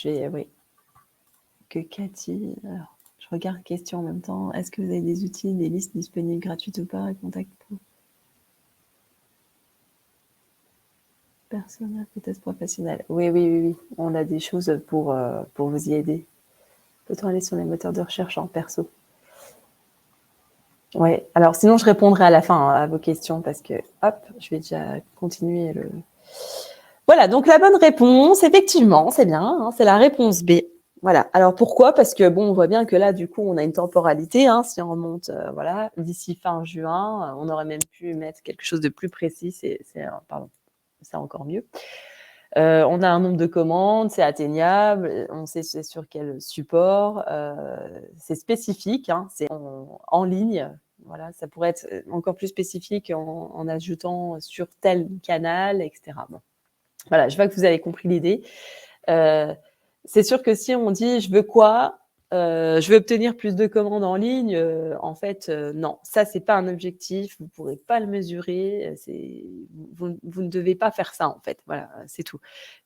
Oui. Que Cathy. Alors, je regarde questions en même temps. Est-ce que vous avez des outils, des listes disponibles gratuites ou pas? Contact pro. Personnel, peut-être professionnel. Oui. On a des choses pour vous y aider. Peut-on aller sur les moteurs de recherche en perso? Oui. Alors, sinon, je répondrai à la fin à vos questions parce que, hop, je vais déjà continuer le... Voilà, donc la bonne réponse, effectivement, c'est bien, hein, c'est la réponse B. Voilà. Alors, pourquoi? Parce que, bon, on voit bien que là, du coup, on a une temporalité. Hein, si on remonte, voilà, d'ici fin juin, on aurait même pu mettre quelque chose de plus précis. C'est encore mieux. On a un nombre de commandes, c'est atteignable, on sait c'est sur quel support, c'est spécifique, hein, c'est en ligne. Voilà, ça pourrait être encore plus spécifique en ajoutant sur tel canal, etc. Bon. Voilà, je vois que vous avez compris l'idée. C'est sûr que si on dit je veux quoi, je veux obtenir plus de commandes en ligne, en fait, non, ça c'est pas un objectif, vous pourrez pas le mesurer, vous ne devez pas faire ça en fait. Voilà, c'est tout.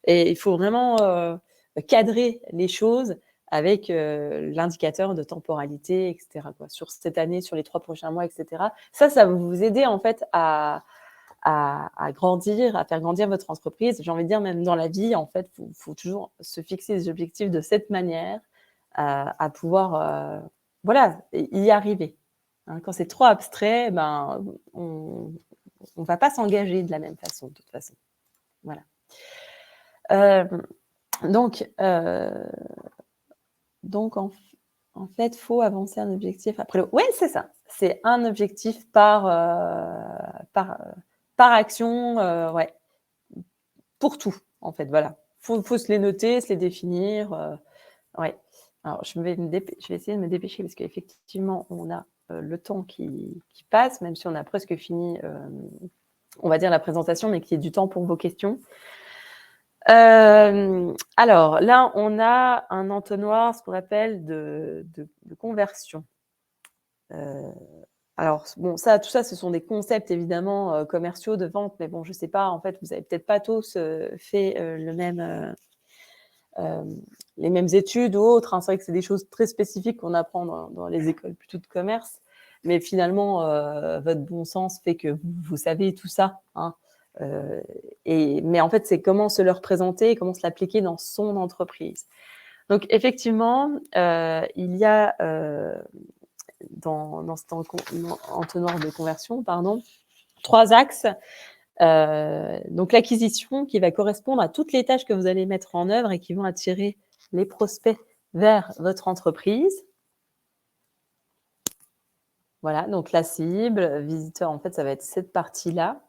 Et il faut vraiment cadrer les choses avec l'indicateur de temporalité, etc. Quoi, sur cette année, sur les 3 prochains mois, etc. Ça va vous aider en fait à grandir, à faire grandir votre entreprise. J'ai envie de dire, même dans la vie, en fait, faut toujours se fixer des objectifs de cette manière à pouvoir voilà, y arriver. Hein, quand c'est trop abstrait, ben, on ne va pas s'engager de la même façon, de toute façon. Voilà. Donc, en fait, il faut avancer un objectif après le... Oui, c'est ça. C'est un objectif par action, ouais. Pour tout, en fait, voilà. Faut se les noter, se les définir. Ouais. Alors, je vais essayer de me dépêcher parce qu'effectivement, on a le temps qui passe, même si on a presque fini, on va dire, la présentation, mais qu'il y ait du temps pour vos questions. Alors, là, on a un entonnoir, ce qu'on appelle de conversion. Alors, bon, tout ça, ce sont des concepts évidemment commerciaux de vente, mais bon, je ne sais pas, en fait, vous n'avez peut-être pas tous fait les mêmes études ou autres. Hein. C'est vrai que c'est des choses très spécifiques qu'on apprend dans les écoles plutôt de commerce, mais finalement, votre bon sens fait que vous savez tout ça. Hein. Mais en fait, c'est comment se le représenter et comment se l'appliquer dans son entreprise. Donc, effectivement, il y a dans cet entonnoir de conversion, 3 axes. Donc, l'acquisition qui va correspondre à toutes les tâches que vous allez mettre en œuvre et qui vont attirer les prospects vers votre entreprise. Voilà, donc la cible, visiteur, en fait, ça va être cette partie-là,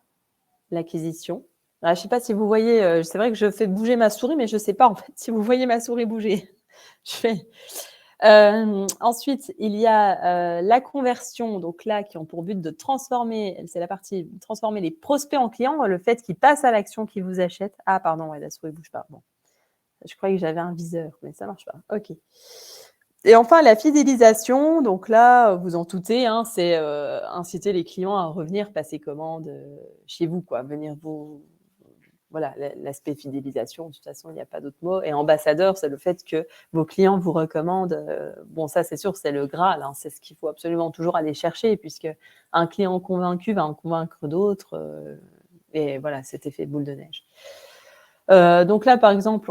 l'acquisition. Je ne sais pas si vous voyez, c'est vrai que je fais bouger ma souris, mais je ne sais pas en fait si vous voyez ma souris bouger. Ensuite, il y a la conversion, donc là, qui ont pour but de transformer, c'est la partie transformer les prospects en clients, le fait qu'ils passent à l'action, qu'ils vous achètent. Ah, pardon, ouais, la souris bouge pas. Bon, je croyais que j'avais un viseur, mais ça marche pas. Ok. Et enfin, la fidélisation, donc là, vous en doutez, hein, c'est inciter les clients à revenir passer commande chez vous, quoi, venir vous... Voilà, l'aspect fidélisation, de toute façon, il n'y a pas d'autre mot. Et ambassadeur, c'est le fait que vos clients vous recommandent. Bon, ça, c'est sûr, c'est le Graal. Hein, c'est ce qu'il faut absolument toujours aller chercher, puisque un client convaincu va en convaincre d'autres. Et voilà, cet effet boule de neige. Donc là, par exemple,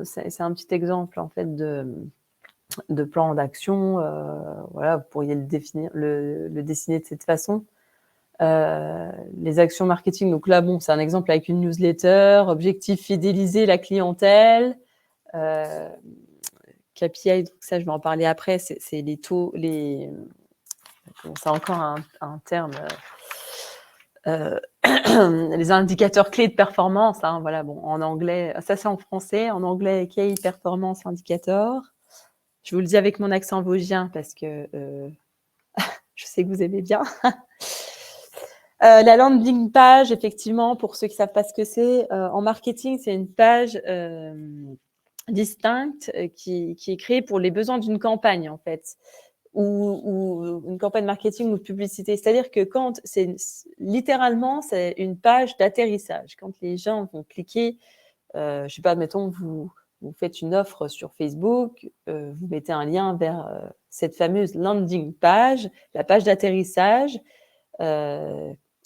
c'est un petit exemple, en fait, de plan d'action. Voilà, vous pourriez le dessiner de cette façon. Les actions marketing, donc là, bon, c'est un exemple avec une newsletter, objectif fidéliser la clientèle, KPI, donc ça, je vais en parler après, c'est les taux, bon, c'est encore un terme, les indicateurs clés de performance, hein, voilà, bon, en anglais, ça c'est en français, en anglais, Key Performance Indicator. Je vous le dis avec mon accent vosgien parce que Je sais que vous aimez bien. La landing page, effectivement, pour ceux qui ne savent pas ce que c'est, en marketing, c'est une page distincte qui est créée pour les besoins d'une campagne, en fait, ou une campagne marketing ou de publicité. C'est-à-dire que quand littéralement, c'est une page d'atterrissage. Quand les gens vont cliquer, je sais pas, admettons, vous faites une offre sur Facebook, vous mettez un lien vers cette fameuse landing page, la page d'atterrissage.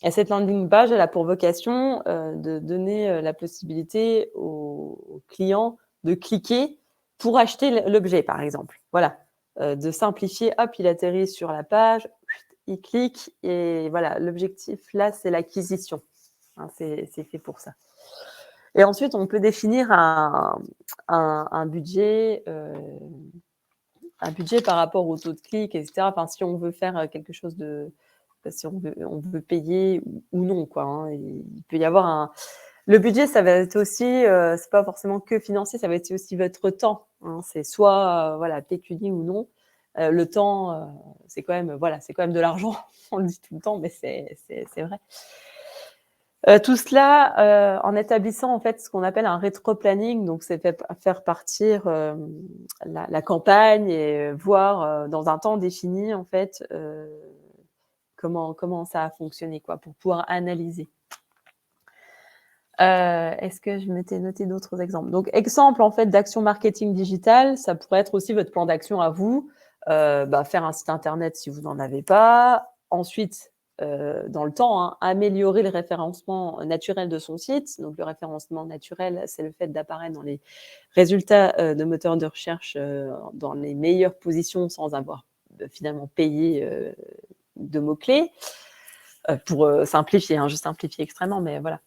Et cette landing page, elle a pour vocation de donner la possibilité aux clients de cliquer pour acheter l'objet, par exemple. Voilà, de simplifier, hop, il atterrit sur la page, il clique, et voilà, l'objectif là, c'est l'acquisition. Hein, c'est fait pour ça. Et ensuite, on peut définir un budget par rapport au taux de clic, etc. Enfin, si on veut faire quelque chose de... Si on veut payer ou non, quoi. Hein. Il peut y avoir le budget, ça va être aussi, c'est pas forcément que financier, ça va être aussi votre temps. Hein. C'est soit voilà, pécunier ou non. Le temps, c'est quand même de l'argent. On le dit tout le temps, mais c'est vrai. Tout cela en établissant en fait ce qu'on appelle un rétro-planning. Donc, c'est faire partir la campagne et voir dans un temps défini en fait comment ça a fonctionné, quoi, pour pouvoir analyser. Est-ce que je m'étais noté d'autres exemples? Donc, exemple en fait d'action marketing digital, ça pourrait être aussi votre plan d'action à vous. Faire un site internet si vous n'en avez pas. Ensuite, dans le temps, hein, améliorer le référencement naturel de son site. Donc, le référencement naturel, c'est le fait d'apparaître dans les résultats de moteurs de recherche dans les meilleures positions sans avoir finalement payé de mots-clés. Pour simplifier, hein, je simplifie extrêmement, mais voilà.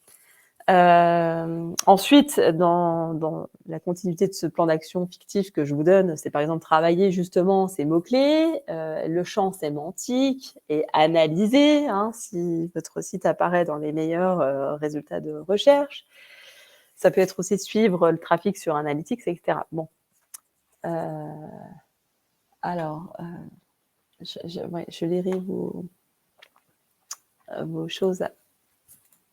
Ensuite, dans la continuité de ce plan d'action fictif que je vous donne, c'est par exemple travailler justement ces mots-clés, le champ sémantique et analyser hein, si votre site apparaît dans les meilleurs résultats de recherche. Ça peut être aussi suivre le trafic sur Analytics, etc. Bon. Alors, je lirai vos choses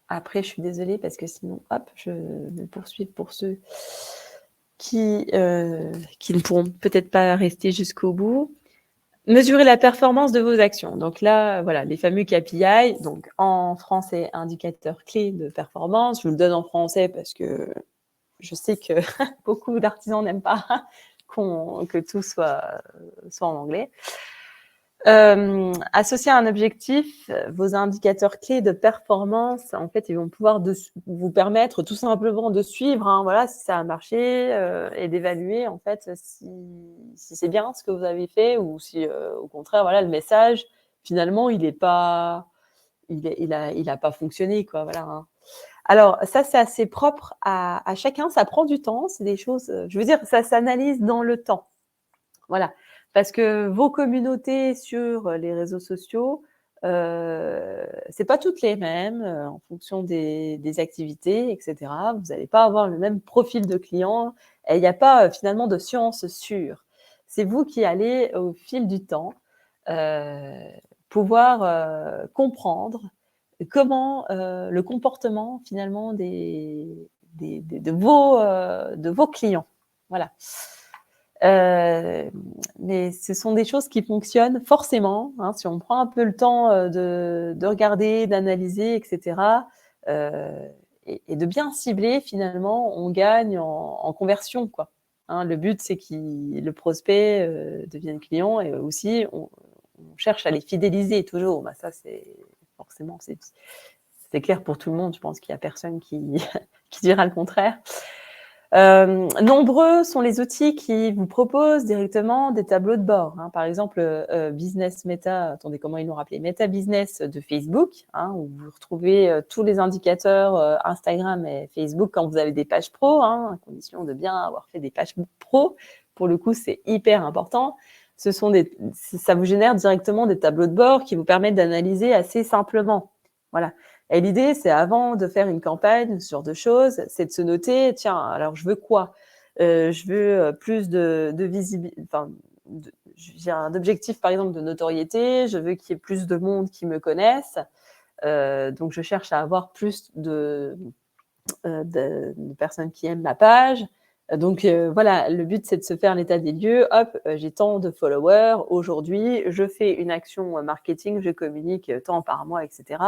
après, je suis désolée parce que sinon, hop, je vais poursuivre pour ceux qui ne pourront peut-être pas rester jusqu'au bout. Mesurer la performance de vos actions. Donc là, voilà, les fameux KPI. Donc en français, indicateur clé de performance. Je vous le donne en français parce que je sais que beaucoup d'artisans n'aiment pas que tout soit en anglais. Associer à un objectif, vos indicateurs clés de performance, en fait, ils vont pouvoir vous permettre tout simplement de suivre, hein, voilà, si ça a marché et d'évaluer en fait si c'est bien ce que vous avez fait ou si au contraire, voilà, le message finalement il a pas fonctionné, quoi, voilà. Hein. Alors ça, c'est assez propre à chacun, ça prend du temps, c'est des choses, je veux dire, ça s'analyse dans le temps, voilà. Parce que vos communautés sur les réseaux sociaux, c'est pas toutes les mêmes en fonction des activités, etc. Vous n'allez pas avoir le même profil de client et il n'y a pas finalement de science sûre. C'est vous qui allez, au fil du temps, pouvoir comprendre comment le comportement finalement de vos clients. Voilà. Mais ce sont des choses qui fonctionnent forcément, hein, si on prend un peu le temps de regarder, d'analyser, etc. Et de bien cibler, finalement, on gagne en conversion, quoi. Hein, le but, c'est que le prospect devienne client et aussi, on cherche à les fidéliser toujours. Bah, ça, c'est forcément, c'est clair pour tout le monde. Je pense qu'il n'y a personne qui dira le contraire. Nombreux sont les outils qui vous proposent directement des tableaux de bord. Hein. Par exemple, Business Meta, attendez, comment ils l'ont rappelé, Meta Business de Facebook, hein, où vous retrouvez tous les indicateurs Instagram et Facebook quand vous avez des pages pro, hein, à condition de bien avoir fait des pages pro. Pour le coup, c'est hyper important. Ça vous génère directement des tableaux de bord qui vous permettent d'analyser assez simplement. Voilà. Et l'idée, c'est avant de faire une campagne, ce genre de choses, c'est de se noter, tiens, alors je veux quoi Je veux plus de visibilité, enfin, j'ai un objectif, par exemple, de notoriété. Je veux qu'il y ait plus de monde qui me connaisse. Donc, je cherche à avoir plus de personnes qui aiment ma page. Donc, voilà, le but, c'est de se faire l'état des lieux. Hop, j'ai tant de followers. Aujourd'hui, je fais une action marketing, je communique tant par mois, etc.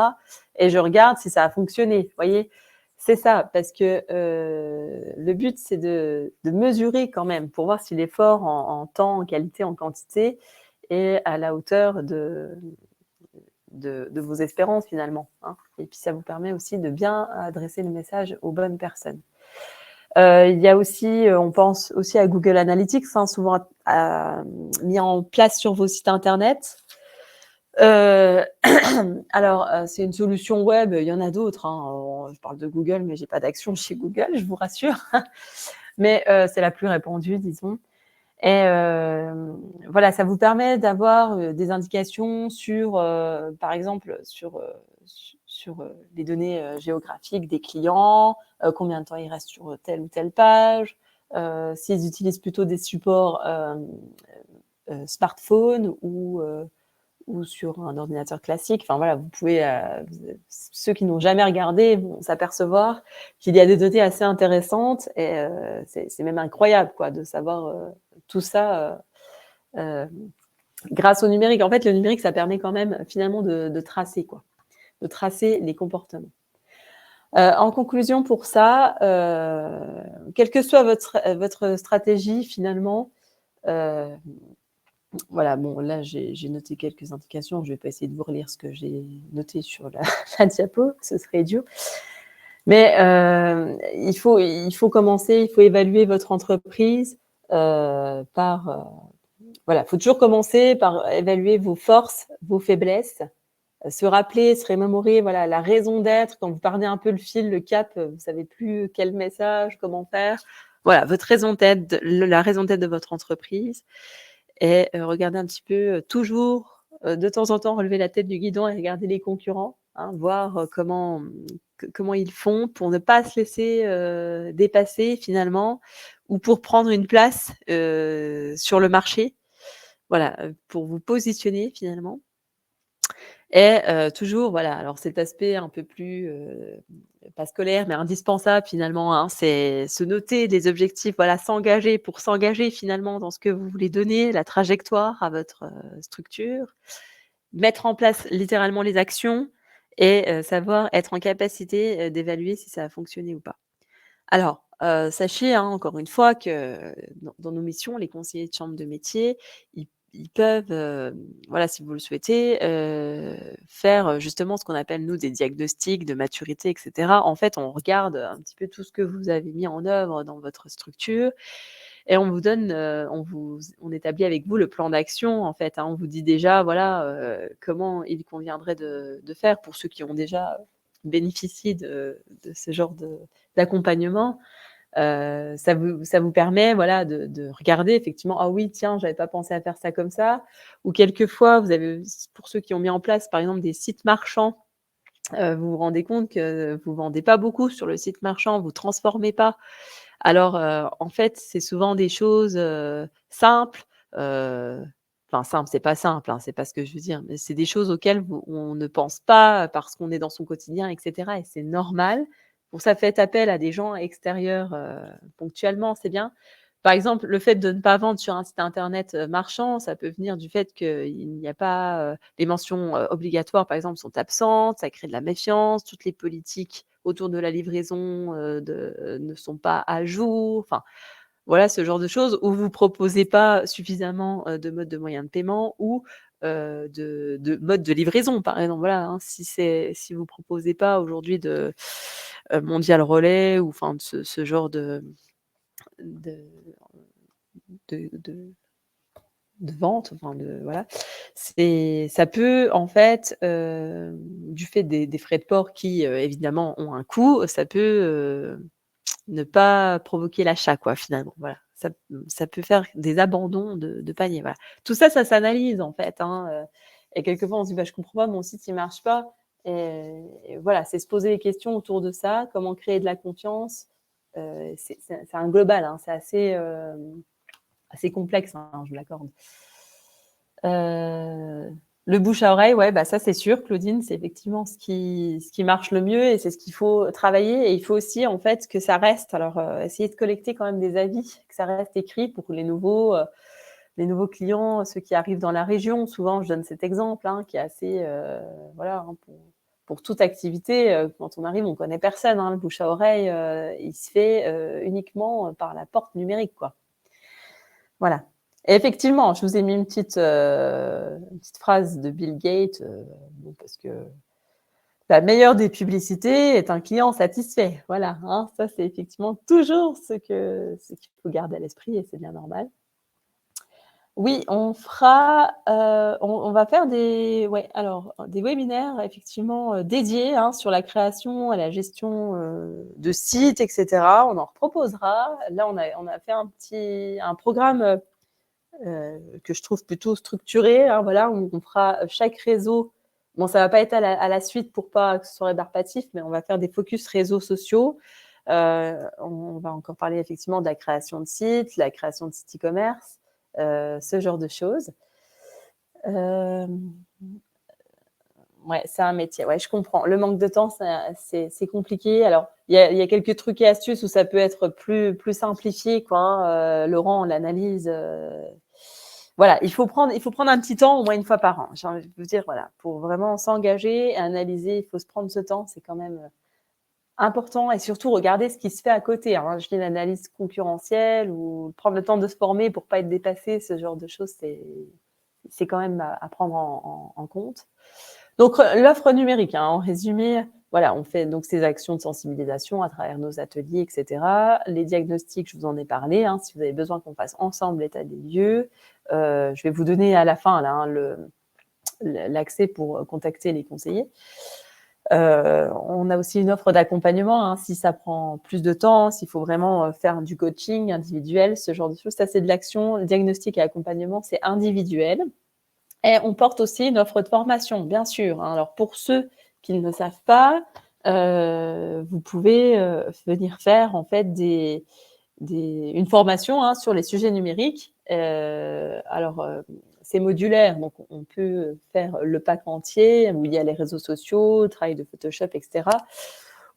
Et je regarde si ça a fonctionné. Vous voyez, c'est ça, parce que le but, c'est de mesurer quand même pour voir si l'effort en temps, en qualité, en quantité est à la hauteur de vos espérances finalement. Hein. Et puis ça vous permet aussi de bien adresser le message aux bonnes personnes. Il y a aussi, on pense aussi à Google Analytics, hein, souvent mis en place sur vos sites internet. Alors, c'est une solution web, il y en a d'autres. Hein. Je parle de Google, mais j'ai pas d'action chez Google, je vous rassure. Mais c'est la plus répandue, disons. Et voilà, ça vous permet d'avoir des indications sur, par exemple, sur les données géographiques des clients, combien de temps ils restent sur telle ou telle page, s'ils utilisent plutôt des supports smartphone ou sur un ordinateur classique. Enfin voilà, vous pouvez, ceux qui n'ont jamais regardé vont s'apercevoir qu'il y a des données assez intéressantes et c'est même incroyable quoi de savoir tout ça grâce au numérique. En fait, le numérique, ça permet quand même finalement de tracer quoi, de tracer les comportements. En conclusion pour ça, quelle que soit votre stratégie finalement, voilà, bon, là, j'ai noté quelques indications. Je ne vais pas essayer de vous relire ce que j'ai noté sur la diapo, ce serait idiot. Mais il faut commencer, il faut évaluer votre entreprise par... voilà, il faut toujours commencer par évaluer vos forces, vos faiblesses, se rappeler, se remémorer voilà, la raison d'être. Quand vous perdez un peu le fil, le cap, vous ne savez plus quel message, comment faire. Voilà, votre raison d'être, la raison d'être de votre entreprise. Et regarder un petit peu, toujours, de temps en temps, relever la tête du guidon et regarder les concurrents, hein, voir comment ils font pour ne pas se laisser dépasser finalement ou pour prendre une place sur le marché. Voilà, pour vous positionner finalement. Et toujours, voilà, alors cet aspect un peu plus, pas scolaire, mais indispensable finalement, hein, c'est se noter des objectifs, voilà, s'engager pour s'engager finalement dans ce que vous voulez donner, la trajectoire à votre structure, mettre en place littéralement les actions et savoir être en capacité d'évaluer si ça a fonctionné ou pas. Alors, sachez, hein, encore une fois que dans nos missions, les conseillers de chambre de métier, ils peuvent, voilà, si vous le souhaitez, faire, justement ce qu'on appelle nous des diagnostics de maturité et cetera. En fait, on regarde un petit peu tout ce que vous avez mis en œuvre dans votre structure et on vous donne, on établit avec vous le plan d'action, en fait, hein. On vous dit déjà, voilà, comment il conviendrait de faire pour ceux qui ont déjà bénéficié de ce genre d'accompagnement. Ça vous permet, voilà, de regarder effectivement: «Ah oui, tiens, j'avais pas pensé à faire ça comme ça» ou quelquefois, vous avez pour ceux qui ont mis en place, par exemple, des sites marchands, vous vous rendez compte que vous vendez pas beaucoup sur le site marchand, vous transformez pas. Alors, en fait, c'est souvent des choses, simples, enfin simples, c'est pas simple, hein, c'est pas ce que je veux dire, mais c'est des choses auxquelles on ne pense pas parce qu'on est dans son quotidien et cetera et c'est normal. Pour ça, faites appel à des gens extérieurs, ponctuellement, c'est bien. Par exemple, le fait de ne pas vendre sur un site internet, marchand, ça peut venir du fait qu'il n'y a pas, les mentions, obligatoires, par exemple, sont absentes, ça crée de la méfiance, toutes les politiques autour de la livraison, ne sont pas à jour, enfin, voilà ce genre de choses, ou vous proposez pas suffisamment, de modes de moyens de paiement ou, de modes de livraison, par exemple, voilà, hein. Si vous proposez pas aujourd'hui de, Mondial Relais ou enfin de ce genre de de de de vente, enfin voilà. Ça peut en fait, du fait des frais de port qui, évidemment ont un coût, ça peut, ne pas provoquer l'achat quoi finalement, voilà. Ça peut faire des abandons de panier, voilà. Tout ça, ça s'analyse en fait, hein, et quelquefois on se dit: «Bah, je comprends pas, mon site il marche pas» et voilà, c'est se poser des questions autour de ça, comment créer de la confiance, c'est un global, hein, c'est assez, assez complexe, hein, je vous l'accorde. Le bouche à oreille, ouais, bah ça c'est sûr, Claudine, c'est effectivement ce qui marche le mieux et c'est ce qu'il faut travailler. Et il faut aussi en fait que ça reste. Alors essayer de collecter quand même des avis, que ça reste écrit pour les nouveaux clients, ceux qui arrivent dans la région. Souvent, je donne cet exemple qui est assez, voilà, pour toute activité. Quand on arrive, on connaît personne. Le bouche à oreille, il se fait uniquement par la porte numérique, quoi. Voilà. Et effectivement, je vous ai mis une petite phrase de Bill Gates, parce que la meilleure des publicités est un client satisfait. Voilà, ça c'est effectivement toujours ce qu'il faut garder à l'esprit et c'est bien normal. Oui, on va faire des webinaires effectivement dédiés sur la création et la gestion de sites, etc. On en reproposera. Là, on a fait un programme que je trouve plutôt structuré. Voilà, on fera chaque réseau. Bon, ça va pas être à la suite pour pas que ce soit rébarbatif, mais on va faire des focus réseaux sociaux. On va encore parler effectivement de la création de sites, la création de sites e-commerce, ce genre de choses. Ouais, c'est un métier. Ouais, je comprends. Le manque de temps, c'est compliqué. Alors, il y a quelques trucs et astuces où ça peut être plus simplifié, quoi. Laurent, l'analyse. Voilà, il faut prendre un petit temps au moins une fois par an. J'ai envie de vous dire, voilà, pour vraiment s'engager et analyser, il faut se prendre ce temps. C'est quand même important et surtout regarder ce qui se fait à côté. Je dis une analyse concurrentielle ou prendre le temps de se former pour pas être dépassé, ce genre de choses, c'est quand même à prendre en compte. Donc, l'offre numérique, en résumé, voilà, on fait donc ces actions de sensibilisation à travers nos ateliers, etc. Les diagnostics, je vous en ai parlé. Si vous avez besoin qu'on fasse ensemble l'état des lieux, je vais vous donner à la fin là, l'accès pour contacter les conseillers. On a aussi une offre d'accompagnement si ça prend plus de temps, s'il faut vraiment faire du coaching individuel, ce genre de choses. Ça, c'est de l'action. Le diagnostic et accompagnement, c'est individuel. Et on porte aussi une offre de formation, bien sûr. Alors, pour ceux qui ne le savent pas, vous pouvez venir faire en fait une formation sur les sujets numériques. Alors, c'est modulaire, donc on peut faire le pack entier où il y a les réseaux sociaux, le travail de Photoshop, etc.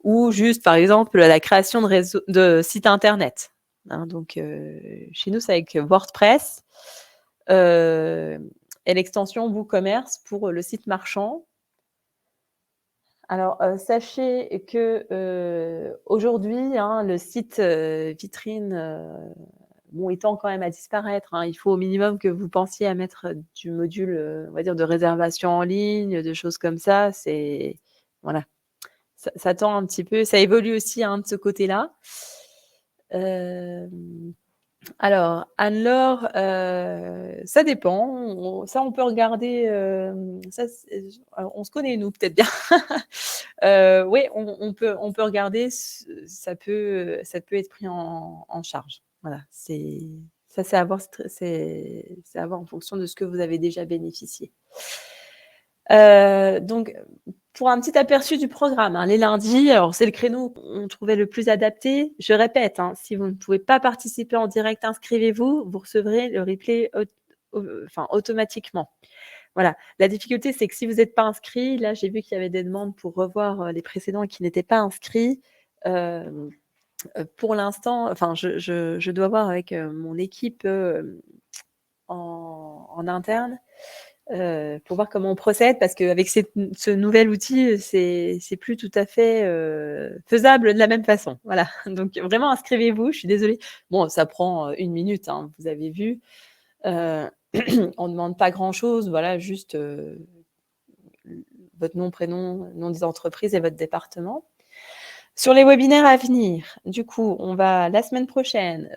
Ou juste, par exemple, la création de sites internet. Donc, chez nous, c'est avec WordPress. Et l'extension WooCommerce pour le site marchand. Alors, sachez que aujourd'hui, le site vitrine il tend quand même à disparaître. Il faut au minimum que vous pensiez à mettre du module, on va dire, de réservation en ligne, de choses comme ça. Voilà, ça tend un petit peu, ça évolue aussi de ce côté-là. Alors, Anne-Laure, ça dépend. On peut regarder. Alors, on se connaît, nous, peut-être bien. Oui, on peut regarder. Ça peut être pris en charge. Voilà. Ça, c'est à voir, c'est à voir en fonction de ce que vous avez déjà bénéficié. Donc, pour un petit aperçu du programme, les lundis, alors c'est le créneau qu'on trouvait le plus adapté. Je répète, si vous ne pouvez pas participer en direct, inscrivez-vous, vous recevrez le replay automatiquement. Voilà. La difficulté, c'est que si vous n'êtes pas inscrit, là, j'ai vu qu'il y avait des demandes pour revoir les précédents qui n'étaient pas inscrits. Pour l'instant, je dois voir avec mon équipe en interne pour voir comment on procède, parce qu'avec ce nouvel outil, c'est plus tout à fait faisable de la même façon. Voilà. Donc vraiment, inscrivez-vous. Je suis désolée. Bon, ça prend 1 minute, vous avez vu. On ne demande pas grand-chose. Voilà, juste votre nom, prénom, nom des entreprises et votre département. Sur les webinaires à venir, du coup, on va la semaine prochaine,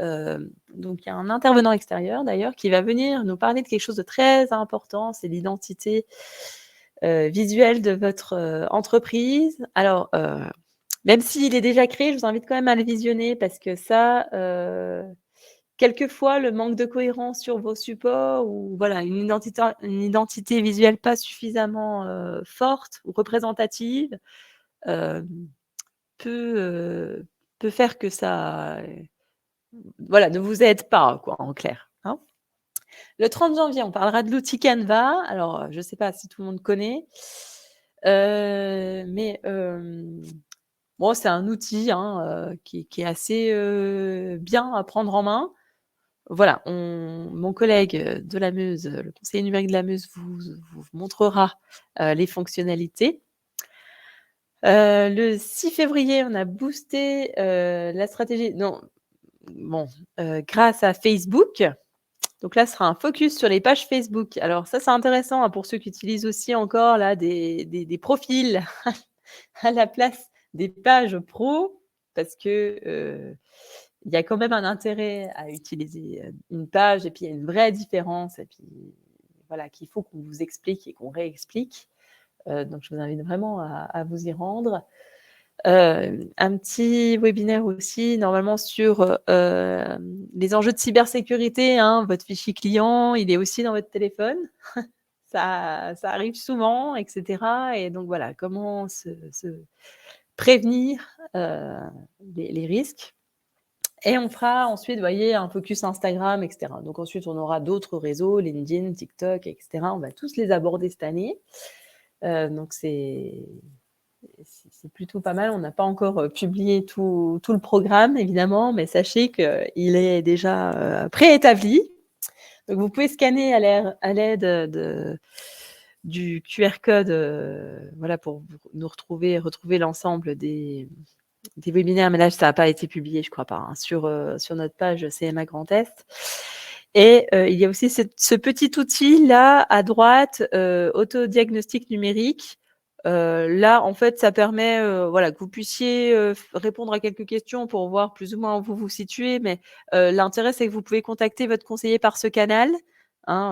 donc il y a un intervenant extérieur d'ailleurs qui va venir nous parler de quelque chose de très important, c'est l'identité visuelle de votre entreprise. Alors, même s'il est déjà créé, je vous invite quand même à le visionner parce que ça, quelquefois, le manque de cohérence sur vos supports ou voilà, une identité visuelle pas suffisamment forte ou représentative, peut faire que ça, voilà, ne vous aide pas, quoi, en clair. Le 30 janvier, on parlera de l'outil Canva. Alors, je ne sais pas si tout le monde connaît, mais bon, c'est un outil qui est assez bien à prendre en main. Voilà, mon collègue de la Meuse, le conseiller numérique de la Meuse, vous montrera les fonctionnalités. Le 6 février, on a boosté la stratégie. Non, bon, grâce à Facebook. Donc là, ce sera un focus sur les pages Facebook. Alors ça, c'est intéressant pour ceux qui utilisent aussi encore là des profils à la place des pages pro, parce que il y a quand même un intérêt à utiliser une page, et puis il y a une vraie différence, et puis voilà, qu'il faut qu'on vous explique et qu'on réexplique. Donc je vous invite vraiment à vous y rendre. Un petit webinaire aussi, normalement sur les enjeux de cybersécurité. Votre fichier client, il est aussi dans votre téléphone. Ça arrive souvent, etc. Et donc voilà, comment se prévenir les risques. Et on fera ensuite, vous voyez, un focus Instagram, etc. Donc ensuite, on aura d'autres réseaux, LinkedIn, TikTok, etc. On va tous les aborder cette année. Donc c'est plutôt pas mal. On n'a pas encore publié tout le programme, évidemment, mais sachez qu'il est déjà préétabli. Donc, vous pouvez scanner à l'aide du QR code voilà, pour nous retrouver l'ensemble des webinaires. Mais là, ça n'a pas été publié, je crois pas, sur notre page CMA Grand Est. Et il y a aussi ce petit outil là à droite, autodiagnostic numérique. Là, en fait, ça permet voilà, que vous puissiez répondre à quelques questions pour voir plus ou moins où vous vous situez. Mais l'intérêt, c'est que vous pouvez contacter votre conseiller par ce canal.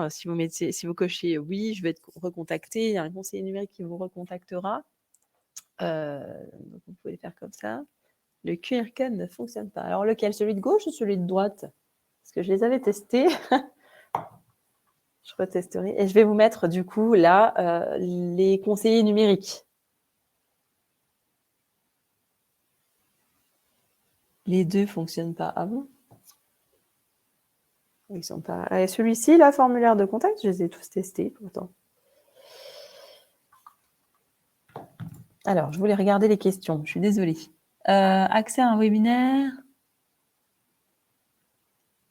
Si vous cochez oui, je vais être recontacté, il y a un conseiller numérique qui vous recontactera. Donc vous pouvez faire comme ça. Le QR code ne fonctionne pas. Alors lequel? Celui de gauche ou celui de droite? Parce que je les avais testés. Je retesterai. Et je vais vous mettre du coup là les conseillers numériques. Les deux ne fonctionnent pas. Ah bon? Ils sont pas. Et celui-ci, là, formulaire de contact, je les ai tous testés pourtant. Alors, je voulais regarder les questions. Je suis désolée. Accès à un webinaire.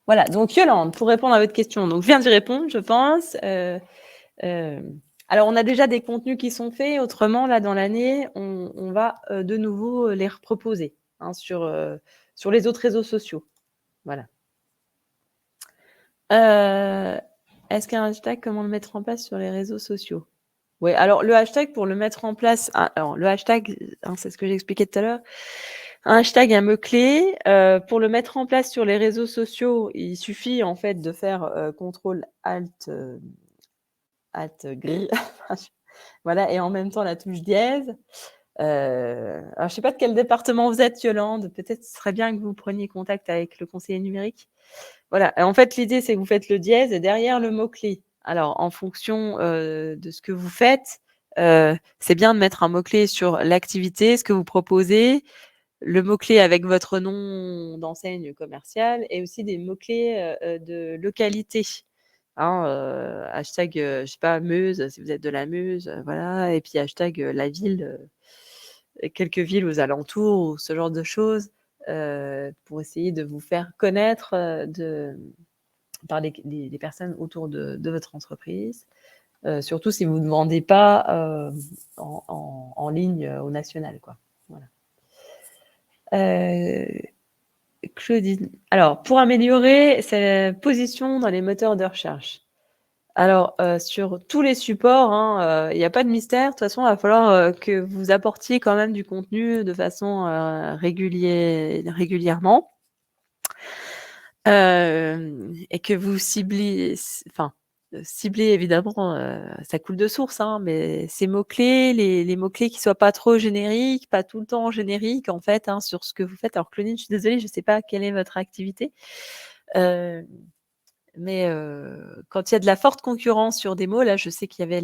Voilà, donc Yolande, pour répondre à votre question, donc je viens d'y répondre, je pense. Alors, on a déjà des contenus qui sont faits. Autrement, là, dans l'année, on va de nouveau les reproposer sur les autres réseaux sociaux. Voilà. Est-ce qu'un hashtag, comment le mettre en place sur les réseaux sociaux? Oui, alors le hashtag, pour le mettre en place, alors le hashtag, c'est ce que j'expliquais tout à l'heure, un hashtag, un mot-clé, pour le mettre en place sur les réseaux sociaux, il suffit en fait de faire CTRL ALT gris, voilà, et en même temps la touche dièse. Alors je ne sais pas de quel département vous êtes, Yolande, peut-être ce serait bien que vous preniez contact avec le conseiller numérique. Voilà, en fait l'idée c'est que vous faites le dièse et derrière le mot-clé. Alors, en fonction de ce que vous faites, c'est bien de mettre un mot-clé sur l'activité, ce que vous proposez, le mot-clé avec votre nom d'enseigne commerciale et aussi des mots-clés de localité. Hashtag, je sais pas, Meuse, si vous êtes de la Meuse, voilà, et puis hashtag la ville, quelques villes aux alentours, ou ce genre de choses, pour essayer de vous faire connaître par les personnes autour de votre entreprise, surtout si vous ne vendez pas en ligne au national, quoi. Voilà. Claudine. Alors, pour améliorer sa position dans les moteurs de recherche. Alors, sur tous les supports, il n'y a pas de mystère. De toute façon, il va falloir que vous apportiez quand même du contenu de façon régulièrement. Et que vous ciblez évidemment, ça coule de source, mais ces mots-clés, les mots-clés qui soient pas trop génériques, pas tout le temps génériques en fait, sur ce que vous faites. Alors Claudine, je suis désolée, je sais pas quelle est votre activité, mais quand il y a de la forte concurrence sur des mots, là, je sais qu'il y avait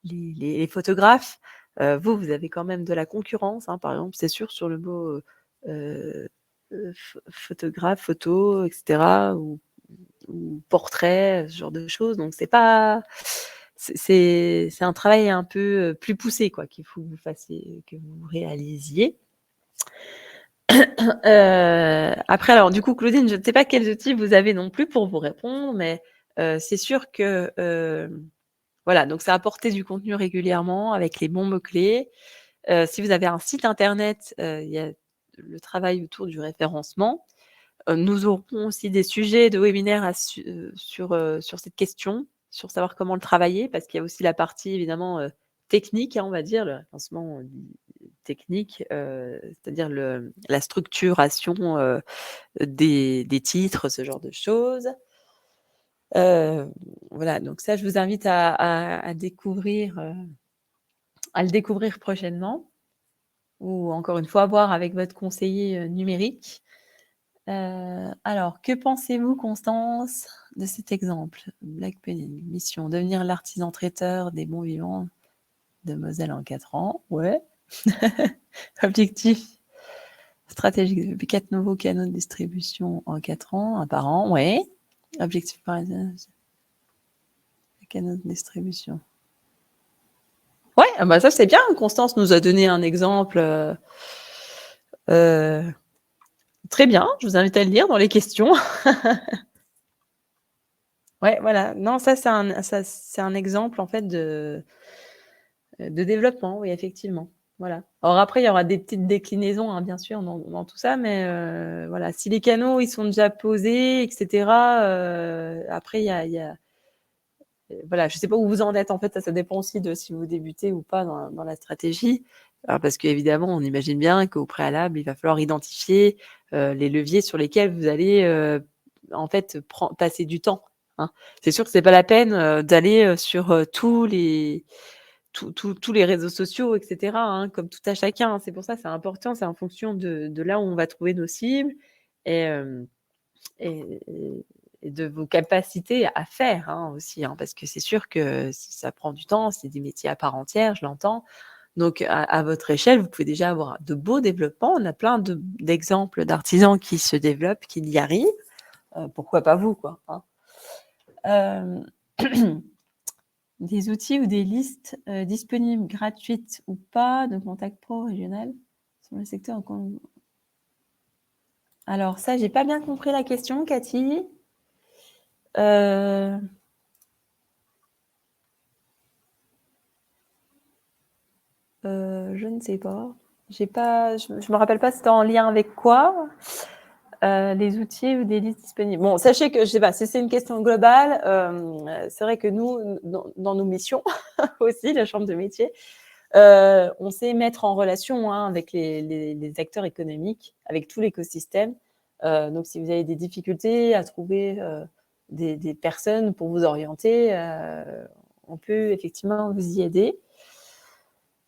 les photographes. Vous avez quand même de la concurrence, par exemple, c'est sûr, sur le mot photographe, photo, etc. ou portraits, ce genre de choses. Donc, c'est pas... C'est un travail un peu plus poussé, quoi, qu'il faut que vous fassiez, que vous réalisiez. Après, alors, du coup, Claudine, je ne sais pas quels outils vous avez non plus pour vous répondre, mais c'est sûr que... voilà, donc ça apporter du contenu régulièrement avec les bons mots-clés. Si vous avez un site internet, il y a le travail autour du référencement. Nous aurons aussi des sujets de webinaire sur cette question, sur savoir comment le travailler, parce qu'il y a aussi la partie évidemment technique, hein, on va dire, le référencement technique, c'est-à-dire la structuration des titres, ce genre de choses. Voilà, donc ça, je vous invite à découvrir, à le découvrir prochainement, ou encore une fois, voir avec votre conseiller numérique. Alors, que pensez-vous, Constance, de cet exemple? Black Penny, mission, devenir l'artisan traiteur des bons vivants de Moselle en 4 ans. Ouais. Objectif stratégique, 4 nouveaux canaux de distribution en 4 ans, un par an. Ouais. Objectif par canaux de distribution. Ouais, bah ça c'est bien. Constance nous a donné un exemple très bien. Je vous invite à le lire dans les questions. Ouais, voilà. Non, ça c'est un exemple en fait de développement, oui, effectivement. Voilà. Alors après, il y aura des petites déclinaisons, hein, bien sûr, dans tout ça, mais voilà. Si les canaux ils sont déjà posés, etc. Après, il y a voilà, je ne sais pas où vous en êtes en fait, ça dépend aussi de si vous débutez ou pas dans la stratégie. Alors, parce qu'évidemment, on imagine bien qu'au préalable, il va falloir identifier les leviers sur lesquels vous allez en fait passer du temps. Hein. C'est sûr que c'est pas la peine d'aller sur tous les réseaux sociaux, etc. Hein, comme tout à chacun. Hein. C'est pour ça, c'est important, c'est en fonction de là où on va trouver nos cibles et, et, et de vos capacités à faire hein, aussi, hein, parce que c'est sûr que ça prend du temps, c'est des métiers à part entière, je l'entends. Donc, à votre échelle, vous pouvez déjà avoir de beaux développements. On a plein d'exemples d'artisans qui se développent, qui y arrivent. Pourquoi pas vous, quoi. Hein. Des outils ou des listes disponibles gratuites ou pas de contact pro régional sur le secteur. Alors ça, j'ai pas bien compris la question, Cathy. Je ne sais pas. Je me rappelle pas c'était en lien avec quoi. Les outils ou des listes disponibles. Bon, sachez que je sais pas si c'est une question globale. C'est vrai que nous, dans nos missions aussi, la chambre de métier, on sait mettre en relation hein, avec les acteurs économiques, avec tout l'écosystème. Donc, si vous avez des difficultés à trouver des personnes pour vous orienter, on peut effectivement vous y aider.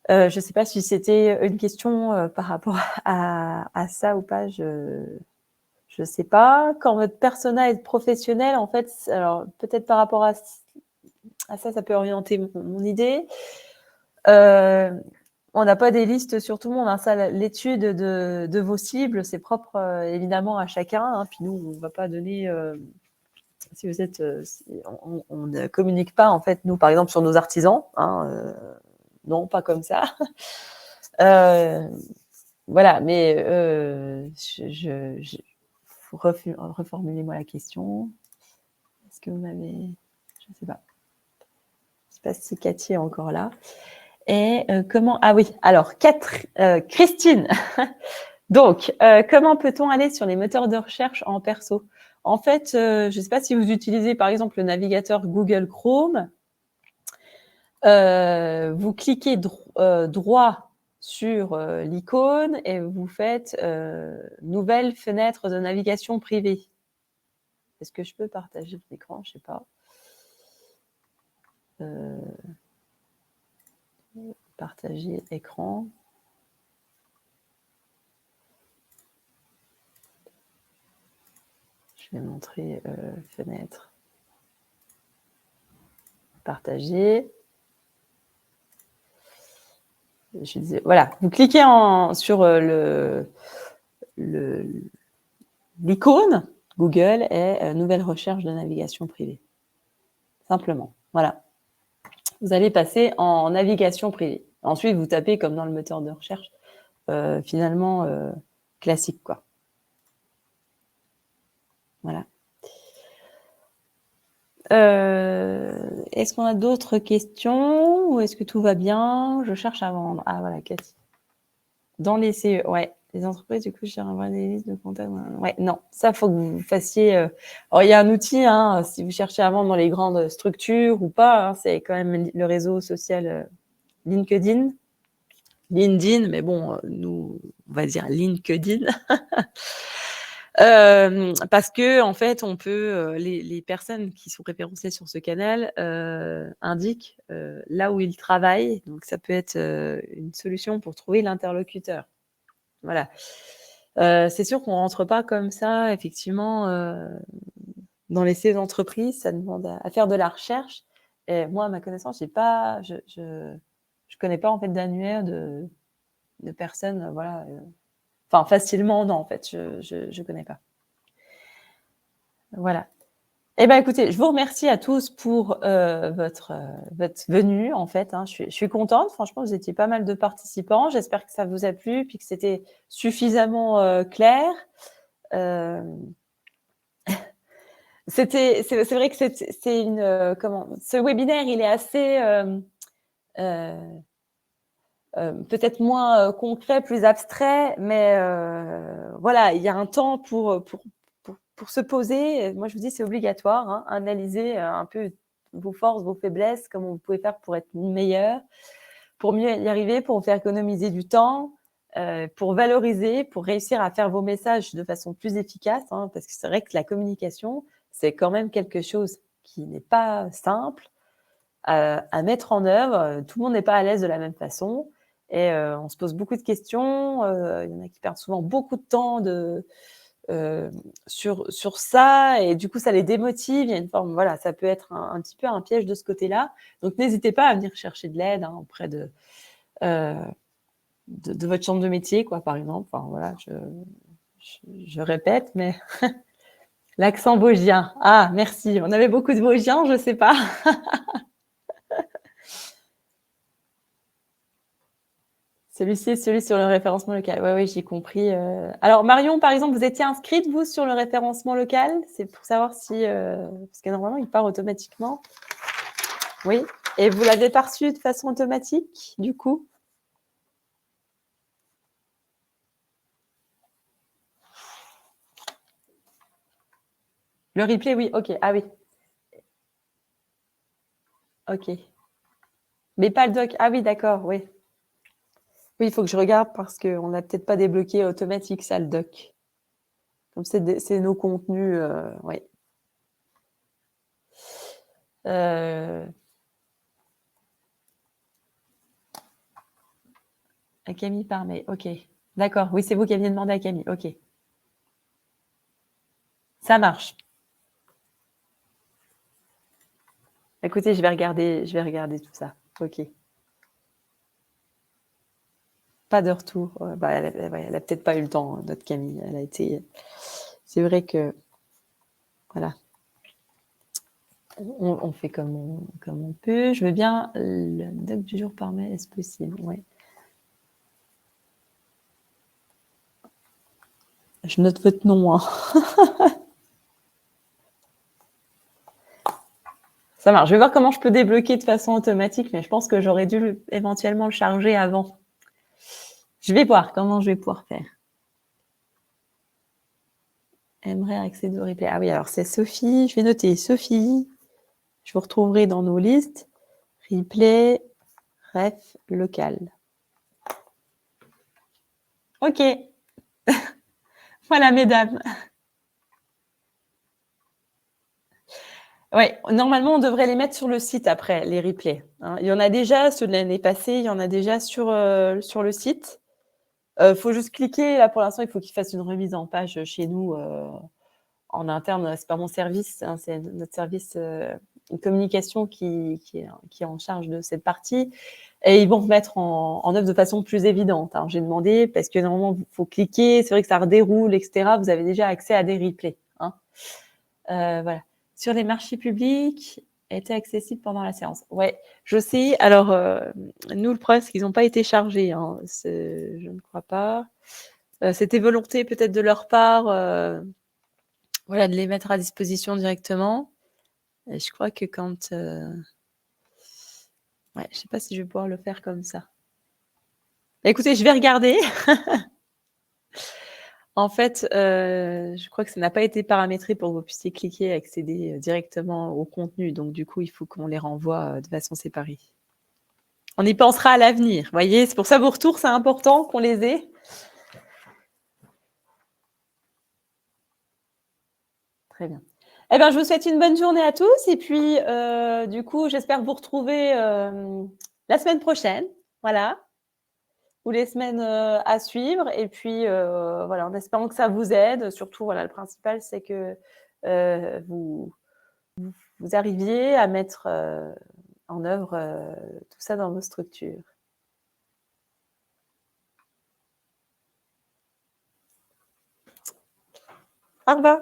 Je ne sais pas si c'était une question par rapport à ça ou pas. Je sais pas. Quand votre persona est professionnel, en fait, alors peut-être par rapport à ça, ça peut orienter mon idée. On n'a pas des listes sur tout le monde. Hein. Ça, l'étude de vos cibles, c'est propre évidemment à chacun. Hein. Puis nous, on ne va pas donner. Si vous êtes, on ne communique pas en fait nous, par exemple, sur nos artisans. Hein, non, pas comme ça. Voilà, mais reformulez-moi la question. Est-ce que vous m'avez... Je ne sais pas. Je ne sais pas si Cathy est encore là. Et comment... Ah oui, alors, Christine. Donc, comment peut-on aller sur les moteurs de recherche en perso? En fait, je ne sais pas si vous utilisez, par exemple, le navigateur Google Chrome. Vous cliquez droit sur l'icône et vous faites nouvelle fenêtre de navigation privée. Est-ce que je peux partager l'écran? Je ne sais pas. Partager écran. Je vais montrer fenêtre. Partager. Je disais, voilà, vous cliquez sur l'icône Google et nouvelle recherche de navigation privée. Simplement, voilà. Vous allez passer en navigation privée. Ensuite, vous tapez comme dans le moteur de recherche, finalement classique, quoi. Voilà. Est-ce qu'on a d'autres questions ou est-ce que tout va bien? Je cherche à vendre. Ah voilà, Cathy. Dans les CE, ouais. Les entreprises, du coup, je renvoie des listes de contacts. Ouais, non, ça, faut que vous fassiez. Alors, il y a un outil, hein, si vous cherchez à vendre dans les grandes structures ou pas, hein, c'est quand même le réseau social LinkedIn. Mais bon, nous, on va dire LinkedIn. Parce que en fait, on peut, les personnes qui sont référencées sur ce canal indiquent là où ils travaillent. Donc, ça peut être une solution pour trouver l'interlocuteur. Voilà. C'est sûr qu'on rentre pas comme ça, effectivement, dans les ces entreprises. Ça demande à faire de la recherche. Et moi, à ma connaissance, je connais pas en fait d'annuaire de personnes, voilà. Enfin, facilement, non, en fait, je connais pas. Voilà. Eh ben, écoutez, je vous remercie à tous pour votre venue, en fait. Hein. Je suis contente. Franchement, vous étiez pas mal de participants. J'espère que ça vous a plu, puis que c'était suffisamment clair. C'est vrai que c'est une comment ce webinaire, il est assez peut-être moins concret, plus abstrait, mais voilà, il y a un temps pour se poser. Moi, je vous dis, c'est obligatoire, hein, analyser un peu vos forces, vos faiblesses, comment vous pouvez faire pour être meilleur, pour mieux y arriver, pour vous faire économiser du temps, pour valoriser, pour réussir à faire vos messages de façon plus efficace, hein, parce que c'est vrai que la communication, c'est quand même quelque chose qui n'est pas simple à mettre en œuvre. Tout le monde n'est pas à l'aise de la même façon et on se pose beaucoup de questions. Il y en a qui perdent souvent beaucoup de temps sur ça et du coup, ça les démotive. Il y a une forme, voilà, ça peut être un petit peu un piège de ce côté-là. Donc, n'hésitez pas à venir chercher de l'aide auprès de votre chambre de métier, quoi, par exemple. Enfin, voilà, je répète, mais l'accent vosgien. Ah, merci. On avait beaucoup de vosgiens, je sais pas. Celui-ci est celui sur le référencement local. Oui, j'ai compris. Alors, Marion, par exemple, vous étiez inscrite, vous, sur le référencement local? C'est pour savoir si... parce que normalement, il part automatiquement. Oui. Et vous l'avez pas reçu de façon automatique, du coup? Le replay, oui. OK. Ah oui. OK. Mais pas le doc. Ah oui, d'accord, oui. Oui, il faut que je regarde parce qu'on n'a peut-être pas débloqué automatique, ça, le doc. Comme c'est nos contenus, oui. À Camille par mail, OK. D'accord, oui, c'est vous qui aviez demandé à Camille, OK. Ça marche. Écoutez, je vais regarder tout ça. OK. Pas de retour. Bah, elle a peut-être pas eu le temps, notre Camille. Elle a été. C'est vrai que voilà. On fait comme on peut. Je veux bien le doc du jour par mail, est-ce possible? Ouais. Je note votre nom. Hein. Ça marche. Je vais voir comment je peux débloquer de façon automatique, mais je pense que j'aurais dû éventuellement le charger avant. Je vais voir comment je vais pouvoir faire. Aimerait accéder au replay. Ah oui, alors c'est Sophie. Je vais noter Sophie. Je vous retrouverai dans nos listes. Replay, ref, local. OK. Voilà, mesdames. Oui, normalement, on devrait les mettre sur le site après, les replays. Hein. Il y en a déjà, ceux de l'année passée, il y en a déjà sur le site. Faut juste cliquer. Là, pour l'instant, il faut qu'ils fassent une remise en page chez nous en interne. C'est pas mon service, hein, c'est notre service de communication qui est en charge de cette partie. Et ils vont remettre en œuvre de façon plus évidente. Alors, j'ai demandé parce que normalement, il faut cliquer. C'est vrai que ça redéroule, etc. Vous avez déjà accès à des replays. Hein. Voilà. Sur les marchés publics, était accessible pendant la séance. Ouais, je sais. Alors, nous, le problème, c'est qu'ils n'ont pas été chargés, hein. Je ne crois pas. C'était volonté peut-être de leur part, voilà, de les mettre à disposition directement. Et je crois que quand... ouais, je ne sais pas si je vais pouvoir le faire comme ça. Écoutez, je vais regarder. En fait, je crois que ça n'a pas été paramétré pour que vous puissiez cliquer et accéder directement au contenu. Donc, du coup, il faut qu'on les renvoie de façon séparée. On y pensera à l'avenir. Vous voyez, c'est pour ça vos retours, c'est important qu'on les ait. Très bien. Eh bien, je vous souhaite une bonne journée à tous. Et puis, du coup, j'espère vous retrouver la semaine prochaine. Voilà. Ou les semaines à suivre. Et puis, voilà, en espérant que ça vous aide. Surtout, voilà, le principal, c'est que vous arriviez à mettre en œuvre tout ça dans vos structures. Au revoir.